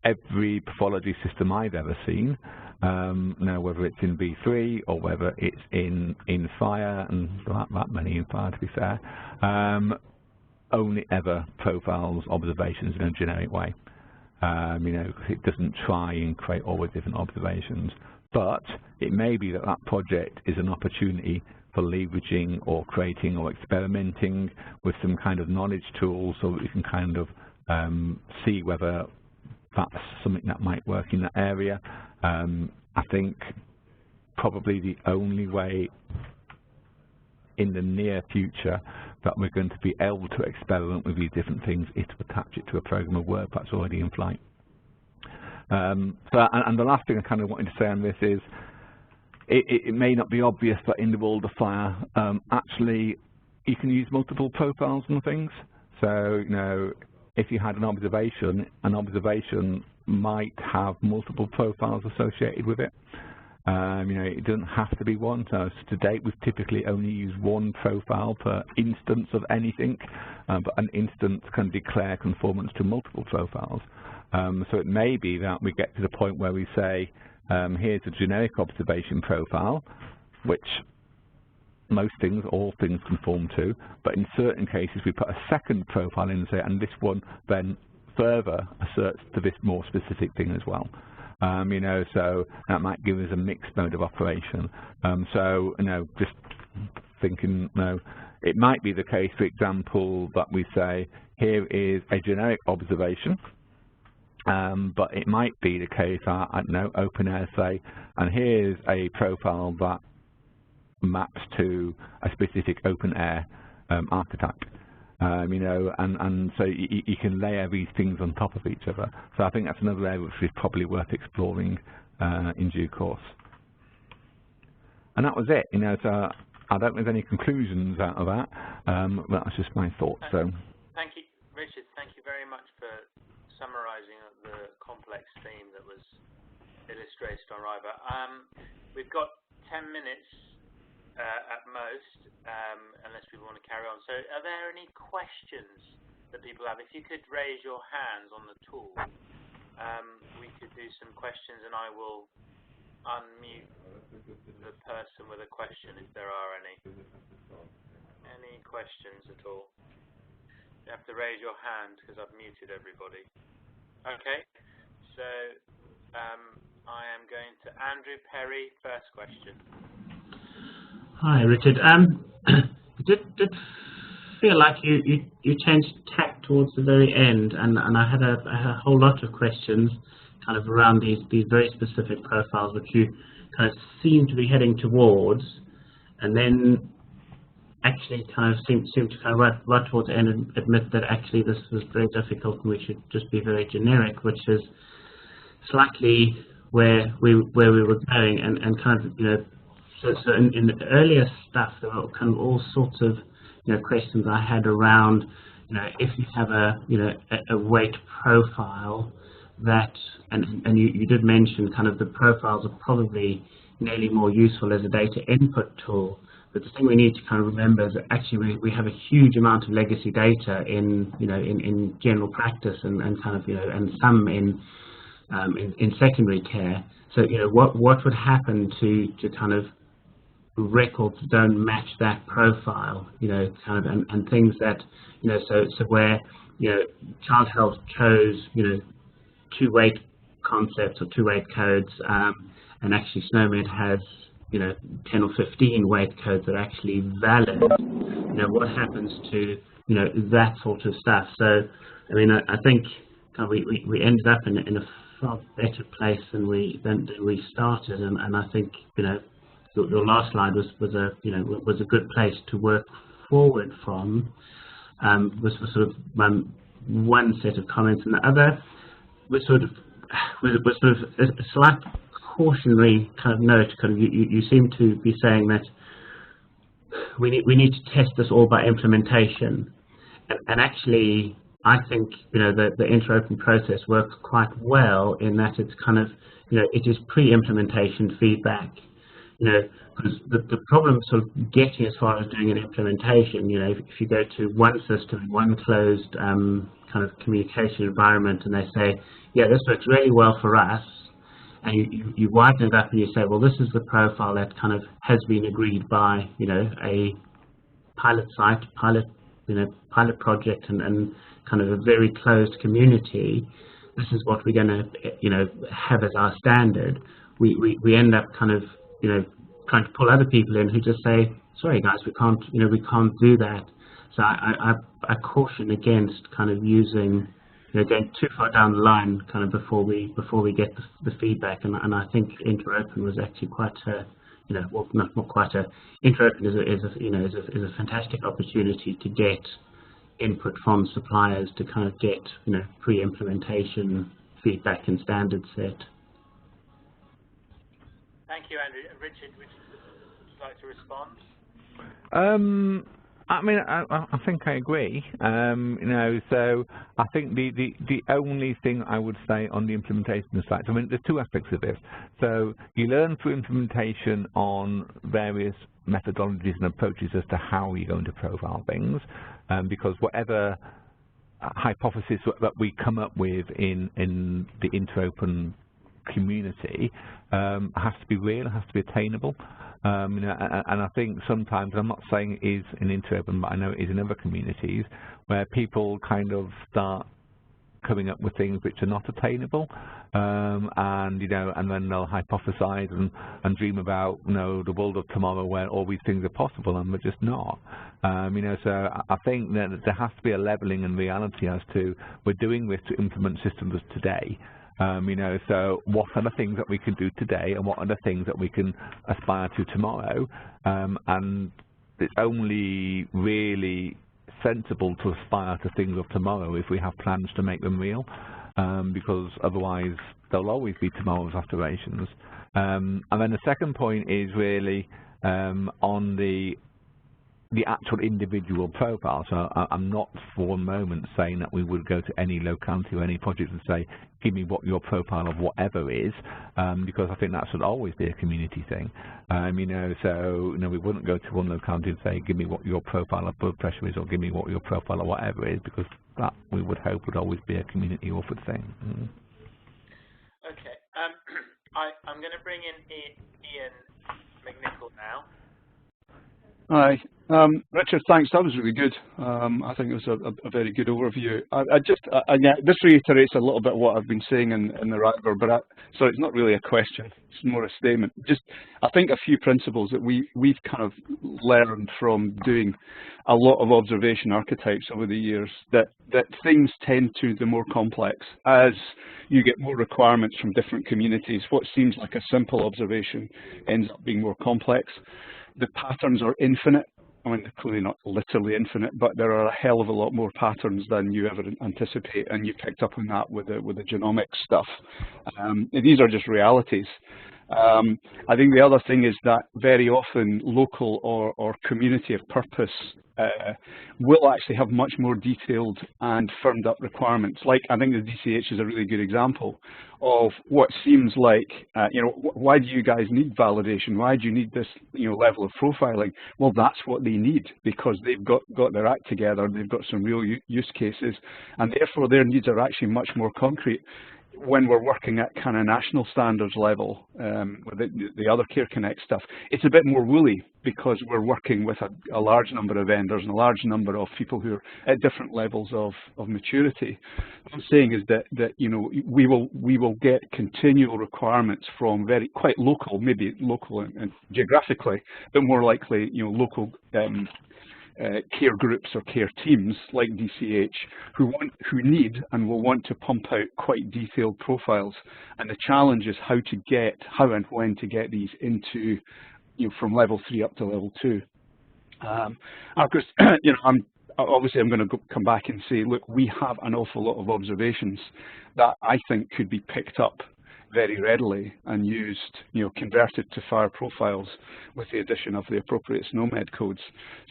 every pathology system I've ever seen, now whether it's in V3 or whether it's in FHIR, and that many in FHIR to be fair, only ever profiles observations in a generic way. It doesn't try and create all the different observations, but it may be that that project is an opportunity for leveraging or creating or experimenting with some kind of knowledge tool so that we can kind of see whether that's something that might work in that area. I think probably the only way in the near future that we're going to be able to experiment with these different things is to attach it to a program of work that's already in flight. And the last thing I kind of wanted to say on this is, it may not be obvious, but in the world of FHIR, actually you can use multiple profiles and things. So, if you had an observation might have multiple profiles associated with it. It doesn't have to be one. So to date, we've typically only used one profile per instance of anything, but an instance can declare conformance to multiple profiles. So it may be that we get to the point where we say, here's a generic observation profile, which most things, all things conform to, but in certain cases we put a second profile in and say, and this one then further asserts to this more specific thing as well. So that might give us a mixed mode of operation. So, just thinking, it might be the case, for example, that we say, here is a generic observation, but it might be the case that, I don't know, OpenAir say, and here's a profile that maps to a specific OpenAir archetype. And so you can layer these things on top of each other. So I think that's another area which is probably worth exploring in due course. And that was it. So I don't have any conclusions out of that. That was just my thoughts. So thank you, Richard. Thank you very much for summarising the complex theme that was illustrated on RIVA. We've got 10 minutes. At most, unless people want to carry on. So are there any questions that people have? If you could raise your hands on the tool, we could do some questions and I will unmute the person with a question if there are any. Any questions at all? You have to raise your hand because I've muted everybody. Okay, so I am going to Andrew Perry, first question. Hi, Richard. Did feel like you changed tack towards the very end, and I had a whole lot of questions kind of around these very specific profiles which you kind of seem to be heading towards, and then actually kind of seem to kind of right towards the end and admit that actually this was very difficult and we should just be very generic, which is slightly where we were going, and kind of So in the earlier stuff, there were kind of all sorts of questions I had around if you have a weight profile that and you did mention kind of the profiles are probably nearly more useful as a data input tool, the thing we need to kind of remember is that actually we have a huge amount of legacy data in in general practice and kind of and some in secondary care. So what would happen to kind of records that don't match that profile, kind of and things that so where Child Health chose 2 weight concepts or 2 weight codes, and actually SNOMED has 10 or 15 weight codes that are actually valid. What happens to that sort of stuff? So I mean, I think we ended up in a far better place than we started, and I think your last slide was a good place to work forward from. Was sort of one set of comments, and the other was sort of a slight cautionary kind of note. Kind of you seem to be saying that we need to test this all by implementation, and actually I think the INTEROPen process works quite well in that it's kind of it is pre-implementation feedback. Because the problem sort of getting as far as doing an implementation, if you go to one system, one closed kind of communication environment, and they say, yeah, this works really well for us, and you widen it up and you say, well, this is the profile that kind of has been agreed by a pilot site, pilot project, and kind of a very closed community. This is what we're going to have as our standard. We end up kind of trying to pull other people in who just say, sorry guys, we can't do that. So I caution against kind of using going too far down the line kind of before we get the feedback, and I think INTEROPen was actually quite well, not quite INTEROPen is a fantastic opportunity to get input from suppliers to kind of get pre-implementation feedback and standard set. Thank you, Andrew. Richard, would you like to respond? I mean, I think I agree. So I think the only thing I would say on the implementation side, I mean, there's 2 aspects of this. So you learn through implementation on various methodologies and approaches as to how you're going to profile things, because whatever hypothesis that we come up with in the INTEROPen community has to be real, it has to be attainable. And I think sometimes, I'm not saying it is in INTEROPen, but I know it is in other communities, where people kind of start coming up with things which are not attainable, and then they'll hypothesize and dream about the world of tomorrow where all these things are possible, and they're just not. So I think that there has to be a leveling in reality as to we're doing this to implement systems today. So what are the things that we can do today, and what are the things that we can aspire to tomorrow? And it's only really sensible to aspire to things of tomorrow if we have plans to make them real, because otherwise there'll always be tomorrow's aspirations. And then the second point is really on the actual individual profile. So I'm not for a moment saying that we would go to any locality or any project and say, give me what your profile of whatever is, because I think that should always be a community thing. So we wouldn't go to one locality and say, give me what your profile of blood pressure is, or give me what your profile of whatever is, because that we would hope would always be a community authored thing. Okay, I'm going to bring in Ian McNichol now. Hi. Richard, thanks. That was really good. I think it was a very good overview. This reiterates a little bit what I've been saying in the writer, but sorry, it's not really a question. It's more a statement. I think a few principles that we've kind of learned from doing a lot of observation archetypes over the years, that things tend to the more complex as you get more requirements from different communities. What seems like a simple observation ends up being more complex. The patterns are infinite. I mean, they're clearly not literally infinite, but there are a hell of a lot more patterns than you ever anticipate, and you picked up on that with the genomics stuff. These are just realities. I think the other thing is that very often local or community of purpose will actually have much more detailed and firmed up requirements. Like, I think the DCH is a really good example of what seems like, why do you guys need validation? Why do you need this, level of profiling? Well, that's what they need, because they've got their act together, they've got some real use cases, and therefore their needs are actually much more concrete. When we're working at kind of national standards level, with the other Care Connect stuff, it's a bit more woolly, because we're working with a large number of vendors and a large number of people who are at different levels of maturity. What I'm saying is that we will get continual requirements from quite local, maybe local and geographically, but more likely local care groups or care teams like DCH who need and will want to pump out quite detailed profiles, and the challenge is how and when to get these into from level 3 up to level 2. Of course, obviously I'm going to come back and say, look, we have an awful lot of observations that I think could be picked up very readily and used, converted to FHIR profiles with the addition of the appropriate SNOMED codes.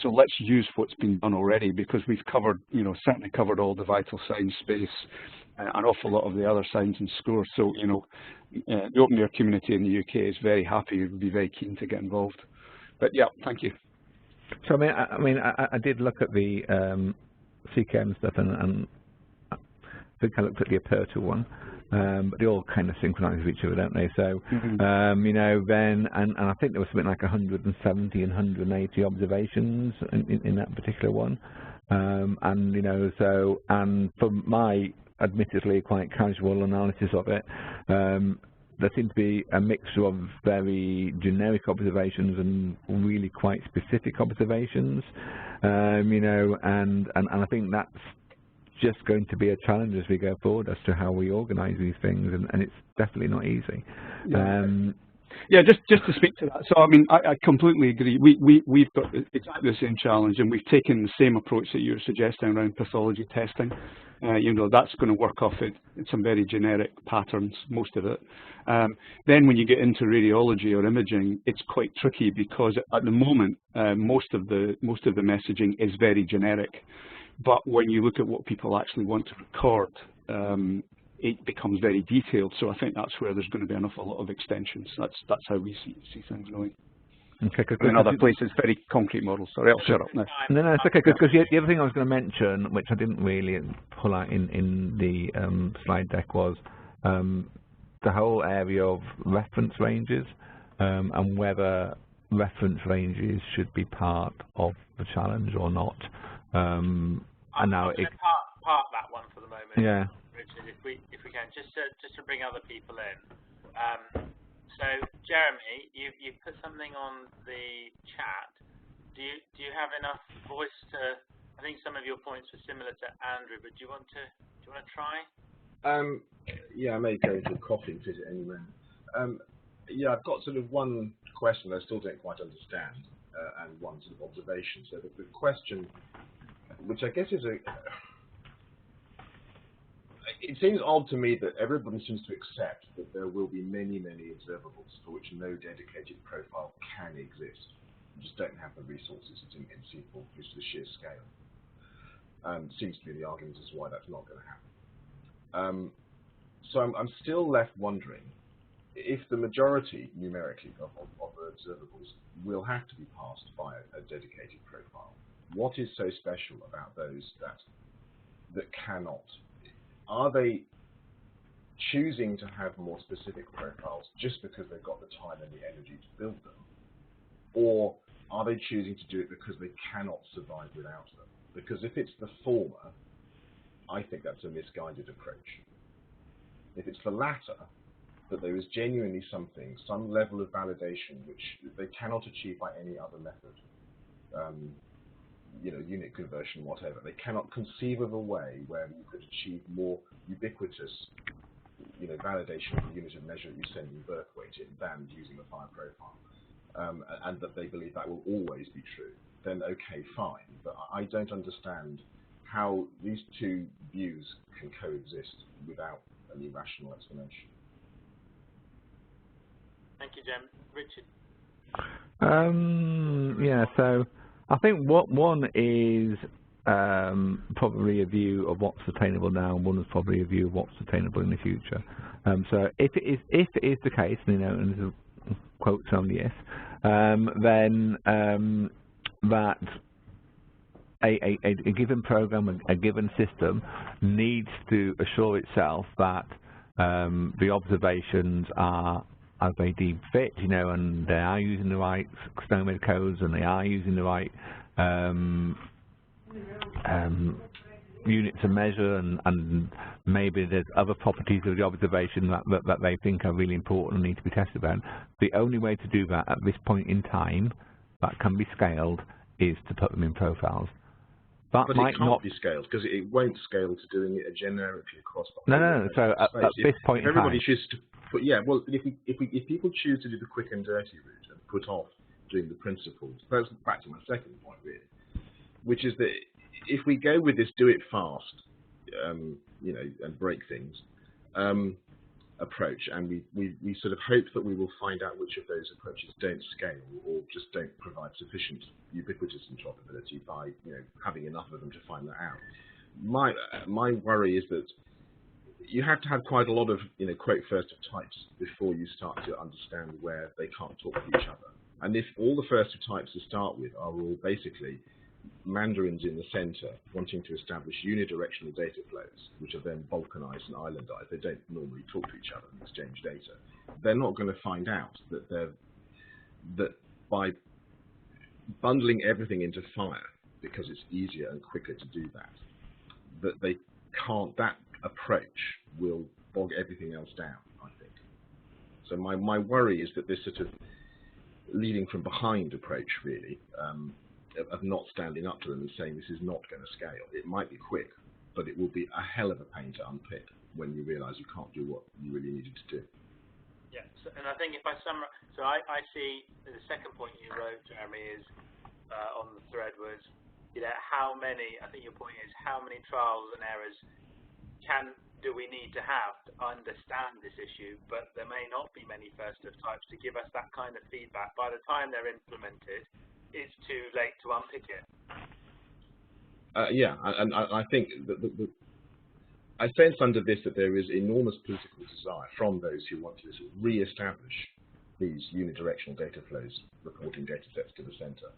So let's use what's been done already, because we've covered, certainly covered all the vital signs space, an awful lot of the other signs and scores. So, the open air community in the UK is very happy, would be very keen to get involved. But yeah, thank you. So I did look at the CKM stuff, and I think I looked at the Aperta one. But they all kind of synchronize with each other, don't they? So, then, and I think there was something like 170 and 180 observations in that particular one. And from my admittedly quite casual analysis of it, there seemed to be a mixture of very generic observations and really quite specific observations. And I think that's just going to be a challenge as we go forward as to how we organise these things, and it's definitely not easy. Yeah, just to speak to that. So I completely agree. We've got exactly the same challenge, and we've taken the same approach that you're suggesting around pathology testing. That's going to work off some very generic patterns, most of it. Then when you get into radiology or imaging, it's quite tricky, because at the moment most of the messaging is very generic. But when you look at what people actually want to record, it becomes very detailed. So I think that's where there's going to be an awful lot of extensions. That's how we see things going. Okay, in other places, very concrete models. Sorry, I'll shut up now. No, it's okay, because the other thing I was going to mention, which I didn't really pull out in the slide deck, was the whole area of reference ranges, and whether reference ranges should be part of the challenge or not. And now part that one for the moment. Yeah. Richard, if we can, just to bring other people in. So Jeremy, you put something on the chat. Do you have enough voice to? I think some of your points were similar to Andrew, but do you want to try? Yeah, I may go into a coughing fit at any moment. Yeah, I've got sort of one question I still don't quite understand, and one sort of observation. So the question, which I guess is it seems odd to me that everybody seems to accept that there will be many, many observables for which no dedicated profile can exist. You just don't have the resources. It's inconceivable due to the sheer scale. Seems to be the argument as to why that's not going to happen. So I'm still left wondering if the majority, numerically, of observables will have to be passed by a dedicated profile. What is so special about those that cannot? Are they choosing to have more specific profiles just because they've got the time and the energy to build them? Or are they choosing to do it because they cannot survive without them? Because if it's the former, I think that's a misguided approach. If it's the latter, that there is genuinely something, some level of validation which they cannot achieve by any other method, unit conversion, whatever. They cannot conceive of a way where you could achieve more ubiquitous, validation of the unit of measure you send in birth weight in than using a FHIR profile, and that they believe that will always be true. Then okay, fine. But I don't understand how these two views can coexist without any rational explanation. Thank you, Jem. Richard. Yeah, so I think one is probably a view of what's sustainable now, and one is probably a view of what's sustainable in the future. So if it is the case, and there's a quotes only yes, then that a given program, a given system needs to assure itself that the observations are as they deem fit, and they are using the right SNOMED codes, and they are using the right units of measure, and maybe there's other properties of the observation that they think are really important and need to be tested about. The only way to do that at this point in time that can be scaled is to put them in profiles. But it can't be scaled, because it won't scale to doing it generically across the whole. No. So at this point in everybody time, chooses to put, well, if people choose to do the quick and dirty route and put off doing the principles, that's back to my second point really, which is that if we go with this do it fast, and break things approach, and we sort of hope that we will find out which of those approaches don't scale or just don't provide sufficient ubiquitous interoperability by having enough of them to find that out. My worry is that you have to have quite a lot of quote first of types before you start to understand where they can't talk to each other. And if all the first of types to start with are all basically mandarins in the center wanting to establish unidirectional data flows, which are then balkanized and islandized, they don't normally talk to each other and exchange data, they're not going to find out that by bundling everything into FHIR, because it's easier and quicker to do that approach will bog everything else down, I think. So my worry is that this sort of leading from behind approach really, of not standing up to them and saying this is not going to scale. It might be quick, but it will be a hell of a pain to unpick when you realise you can't do what you really needed to do. Yeah, and I think if I summarize, so I see the second point you wrote, Jeremy, is on the thread was, how many, I think your point is, how many trials and errors do we need to have to understand this issue, but there may not be many first of types to give us that kind of feedback. By the time they're implemented, it's too late to unpick it. And I think I sense under this that there is enormous political desire from those who want to re-establish these unidirectional data flows, reporting data sets to the center,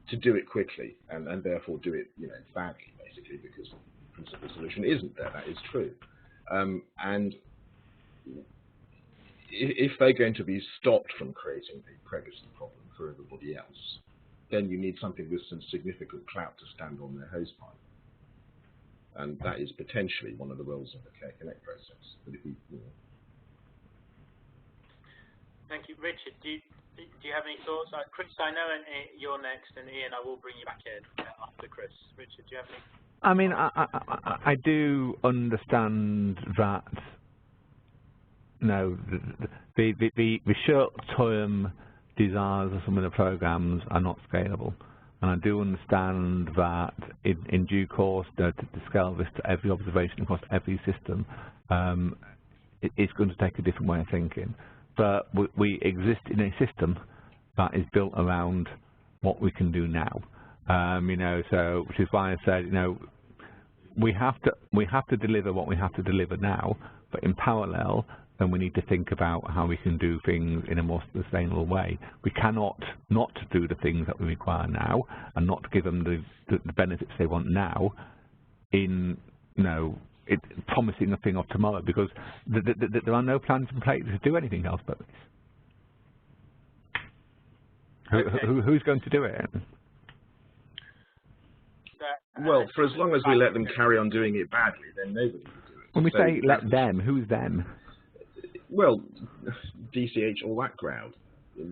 to do it quickly and therefore do it badly, basically, because the principal solution isn't there. That is true. And if they're going to be stopped from creating a pregnancy problem for everybody else, then you need something with some significant clout to stand on their hosepipe. And that is potentially one of the roles of the Care Connect process. But if Thank you. Richard, do you have any thoughts? Chris, I know you're next, and Ian, I will bring you back in after Chris. Richard, do you have any? I mean, I do understand that the short-term desires of some of the programs are not scalable, and I do understand that in due course to scale this to every observation across every system, it's going to take a different way of thinking. But we exist in a system that is built around what we can do now. So which is why I said, we have to deliver what we have to deliver now, but in parallel, then we need to think about how we can do things in a more sustainable way. We cannot not do the things that we require now and not give them the benefits they want now in, promising a thing of tomorrow, because there are no plans in place to do anything else but this. Okay. Who's going to do it? Well, for as long as we let them carry on doing it badly, then nobody will do it. When we say let them, who's them? Well, DCH, all that crowd.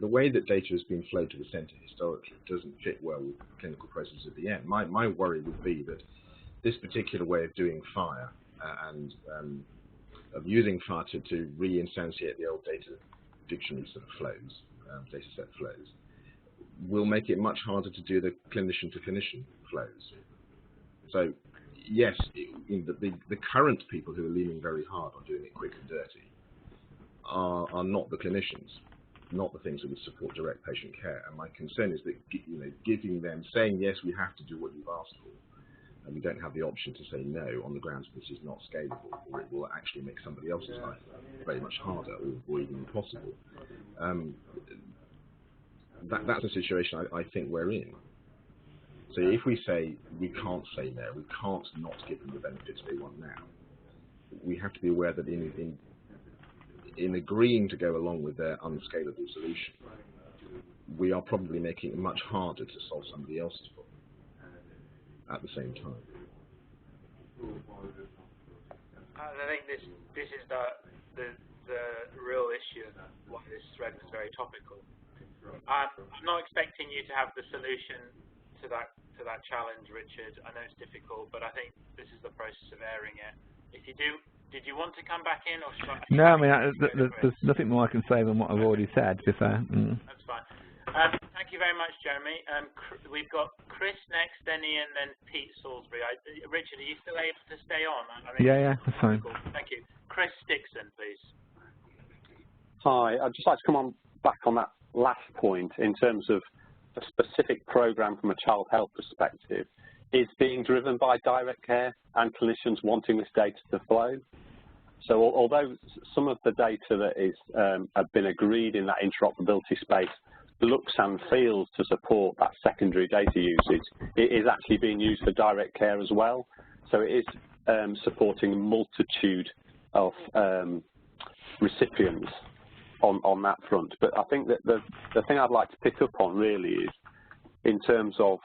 The way that data has been flowed to the centre historically doesn't fit well with clinical processes at the end. My worry would be that this particular way of doing FHIR and of using FHIR to re-instantiate the old data dictionary sort of flows, data set flows, will make it much harder to do the clinician-to-clinician flows. So, yes, the current people who are leaning very hard on doing it quick and dirty are not the clinicians. not the things that would support direct patient care. And my concern is that, you know, giving them, saying, yes, we have to do what you've asked for, and we don't have the option to say no on the grounds that this is not scalable, or it will actually make somebody else's life very much harder or even impossible. That's a situation I think we're in. So if we say we can't say no, we can't not give them the benefits they want now, we have to be aware that in agreeing to go along with their unscalable solution, we are probably making it much harder to solve somebody else's problem at the same time. I think this is the real issue of why this thread was very topical. I'm not expecting you to have the solution to that challenge, Richard. I know it's difficult, but I think this is the process of airing it. If you do, did you want to come back in, or should I? No, I mean, there's nothing more I can say than what I've already said. Just That's fine. Thank you very much, Jeremy. We've got Chris next, then Ian, then Pete Salisbury. Richard, are you still able to stay on? Yeah, that's fine. Cool. Thank you. Chris Dixon, please. Hi, I'd just like to come on back on that last point in terms of a specific program from a child health perspective is being driven by direct care and clinicians wanting this data to flow. So although some of the data that is have been agreed in that interoperability space looks and feels to support that secondary data usage, it is actually being used for direct care as well. So it is supporting a multitude of recipients on that front. But I think that the thing I'd like to pick up on really is in terms of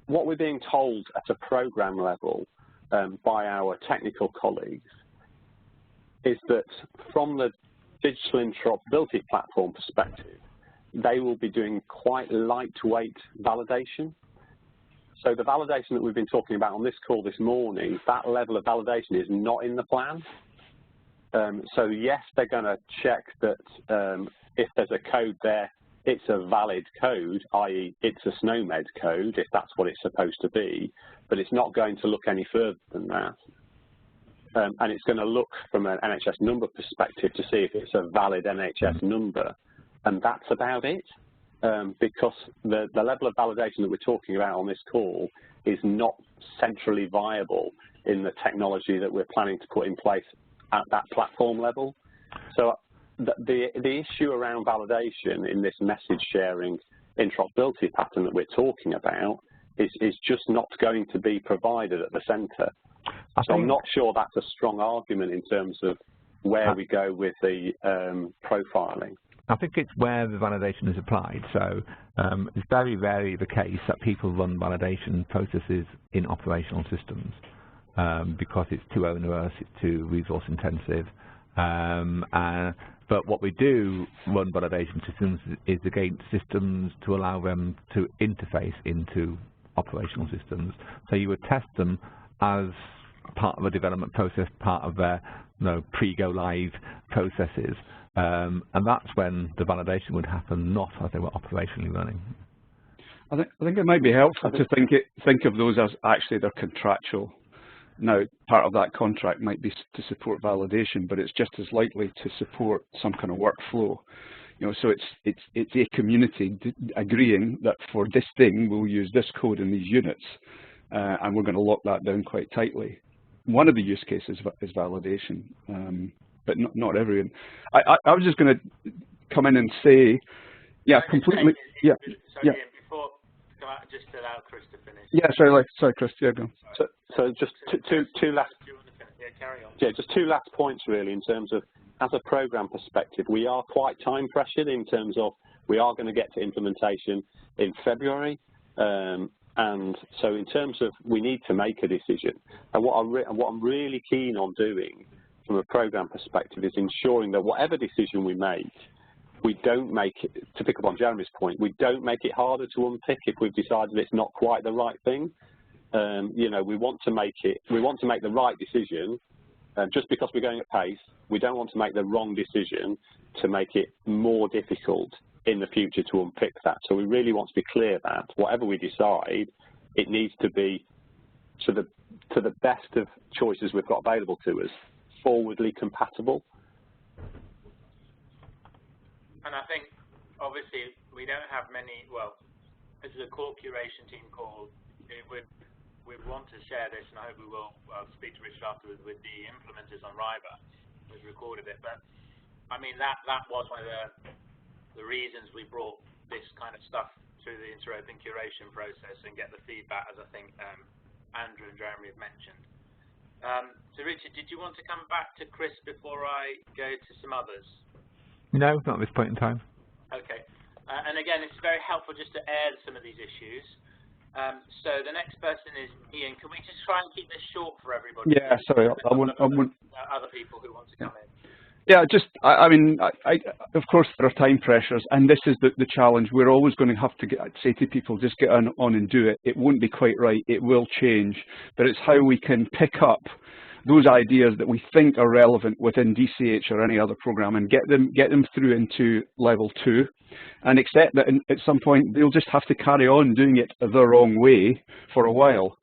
what we're being told at a program level by our technical colleagues is that from the digital interoperability platform perspective, they will be doing quite lightweight validation. So the validation that we've been talking about on this call this morning, that level of validation is not in the plan. So yes, they're going to check that if there's a code there, it's a valid code, i.e. it's a SNOMED code, if that's what it's supposed to be, but it's not going to look any further than that. And it's going to look from an NHS number perspective to see if it's a valid NHS number, and that's about it. Because the level of validation that we're talking about on this call is not centrally viable in the technology that we're planning to put in place at that platform level. So the issue around validation in this message sharing interoperability pattern that we're talking about is just not going to be provided at the centre. So I'm not sure that's a strong argument in terms of where we go with the profiling. I think it's where the validation is applied. So it's very rarely the case that people run validation processes in operational systems because it's too onerous, it's too resource intensive. But what we do run validation systems is against systems to allow them to interface into operational systems. So you would test them as part of a development process, part of their pre-go live processes. And that's when the validation would happen, not as they were operationally running. I think it might be helpful to think of those as actually they're contractual. Now, part of that contract might be to support validation, but it's just as likely to support some kind of workflow. So it's a community agreeing that for this thing we'll use this code in these units, and we're going to lock that down quite tightly. One of the use cases is validation, but not everyone. I was just going to come in and say, yeah, completely, yeah. Before, just allow Chris to finish. Yeah, sorry, Chris. Yeah, go. So just two last. Yeah, carry on. Yeah, just two last points really in terms of, as a program perspective, we are quite time pressured in terms of we are going to get to implementation in February. And so in terms of we need to make a decision, and what I'm really keen on doing from a program perspective is ensuring that whatever decision we make, we don't make it, to pick up on Jeremy's point, we don't make it harder to unpick if we've decided it's not quite the right thing. We want to make the right decision. Just because we're going at pace, we don't want to make the wrong decision to make it more difficult in the future to unpick that. So we really want to be clear that whatever we decide, it needs to be to the best of choices we've got available to us, forwardly compatible. And I think, obviously, we don't have many, well, as a core curation team call, we'd want to share this, and I hope we will. I'll speak to Richard afterwards with the implementers on RIVA. We've recorded it, but I mean that was one of the reasons we brought this kind of stuff through the INTEROPen curation process and get the feedback, as I think Andrew and Jeremy have mentioned. So Richard, did you want to come back to Chris before I go to some others? No, not at this point in time. Okay. And again, it's very helpful just to air some of these issues. So the next person is Ian. Can we just try and keep this short for everybody? Yeah, sorry, I won't. Other people who want to come in. Yeah, I mean, of course there are time pressures, and this is the challenge. We're always going to have to say to people, just get on and do it. It won't be quite right. It will change, but it's how we can pick up those ideas that we think are relevant within DCH or any other program and get them through into level 2, and accept that at some point they'll just have to carry on doing it the wrong way for a while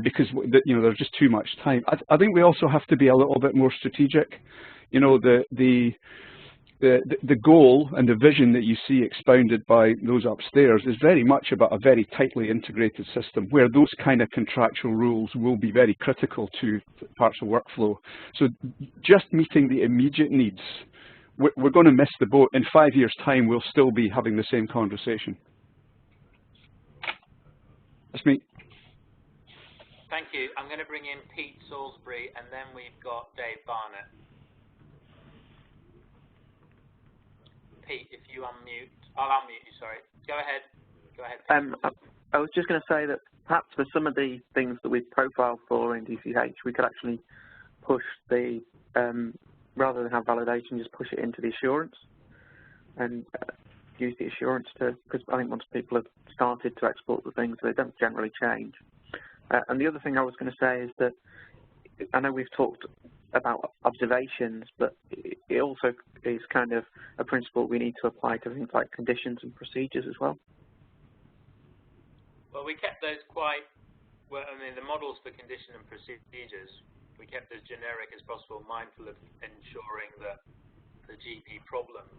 because there's just too much time. I think we also have to be a little bit more strategic. You know, the goal and the vision that you see expounded by those upstairs is very much about a very tightly integrated system where those kind of contractual rules will be very critical to parts of workflow. So just meeting the immediate needs, we're going to miss the boat. In 5 years' time, we'll still be having the same conversation. That's me. Thank you. I'm going to bring in Pete Salisbury, and then we've got Dave Barnett. Pete, if you unmute, I'll unmute you, sorry. Go ahead. Go ahead. I was just going to say that perhaps for some of the things that we've profiled for in DCH, we could actually push the, rather than have validation, just push it into the assurance and use the assurance to, because I think once people have started to export the things, they don't generally change. And the other thing I was going to say is that I know we've talked about observations, but it also is kind of a principle we need to apply to things like conditions and procedures as well. Well, we kept those quite, well, I mean, the models for condition and procedures, we kept as generic as possible, mindful of ensuring that the GP problem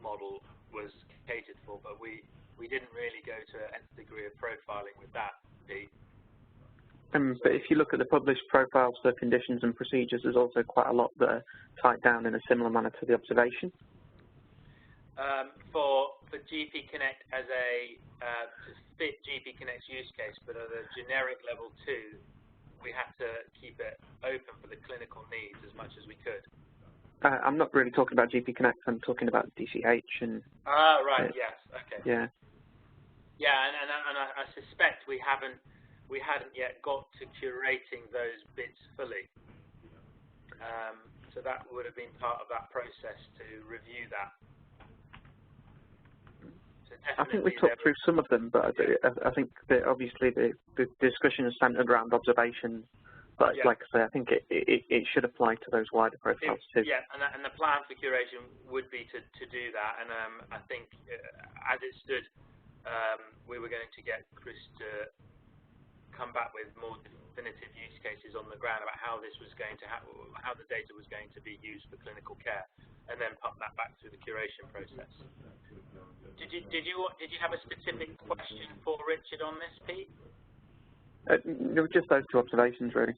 model was catered for, but we didn't really go to a degree of profiling with that, Pete. But if you look at the published profiles for conditions and procedures, there's also quite a lot that are tied down in a similar manner to the observation. For GP Connect as a to fit GP Connect's use case, but at a generic level 2, we have to keep it open for the clinical needs as much as we could. I'm not really talking about GP Connect. I'm talking about DCH and. Right. Yes. Okay. Yeah. Yeah, and I suspect we hadn't yet got to curating those bits fully. So that would have been part of that process to review that. So I think we talked through some of them, but I think that obviously the discussion is centered around observations. But yeah. Like I say, I think it should apply to those wider profiles too. Yeah, and the plan for curation would be to do that. And I think as it stood, we were going to get Chris to come back with more definitive use cases on the ground about how this was going to how the data was going to be used for clinical care, and then pump that back through the curation process. Did you have a specific question for Richard on this, Pete? No, just those two observations, really.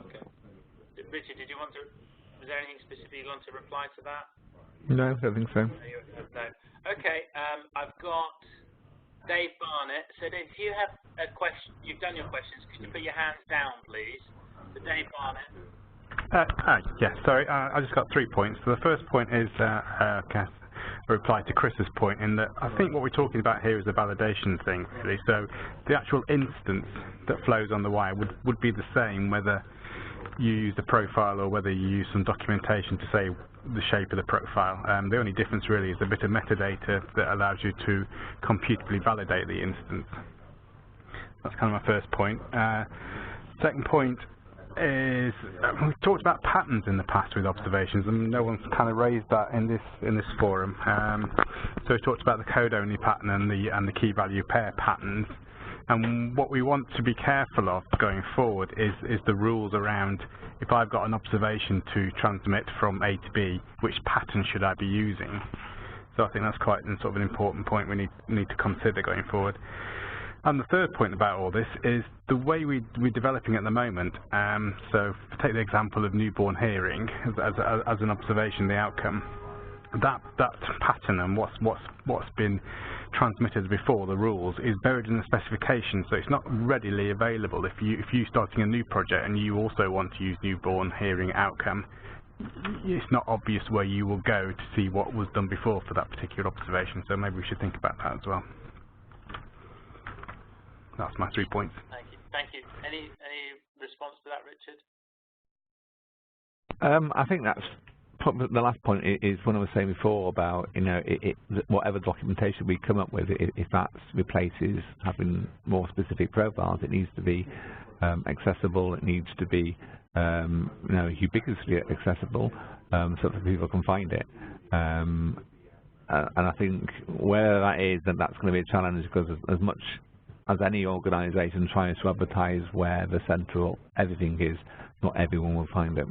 Okay. Richard, did you want to? Was there anything specific you want to reply to that? No, I don't think so. No. Okay. I've got Dave Barnett. So if you have a question, you've done your questions, could you put your hands down, please? So Dave Barnett. Yeah, sorry, I just got 3 points. So the first point is a reply to Chris's point in that I think what we're talking about here is a validation thing, really. So the actual instance that flows on the wire would be the same whether you use the profile or whether you use some documentation to say the shape of the profile. The only difference really is a bit of metadata that allows you to computably validate the instance. That's kind of my first point. Second point is we've talked about patterns in the past with observations, and no one's kind of raised that in this forum. So we talked about the code-only pattern and the key value pair patterns. And what we want to be careful of going forward is the rules around, if I've got an observation to transmit from A to B, which pattern should I be using? So I think that's quite sort of an important point we need to consider going forward. And the third point about all this is the way we're developing at the moment. So take the example of newborn hearing as an observation, the outcome. That pattern and what's been transmitted before, the rules, is buried in the specification, so it's not readily available. If you're starting a new project and you also want to use newborn hearing outcome, it's not obvious where you will go to see what was done before for that particular observation. So maybe we should think about that as well. That's my 3 points. Thank you. Any response to that, Richard? I think that's the last point is what I was saying before about, whatever documentation we come up with, if that replaces having more specific profiles, it needs to be accessible. It needs to be ubiquitously accessible, so that people can find it. And I think where that is, then that's going to be a challenge, because as much as any organisation tries to advertise where the centre of everything is, not everyone will find it.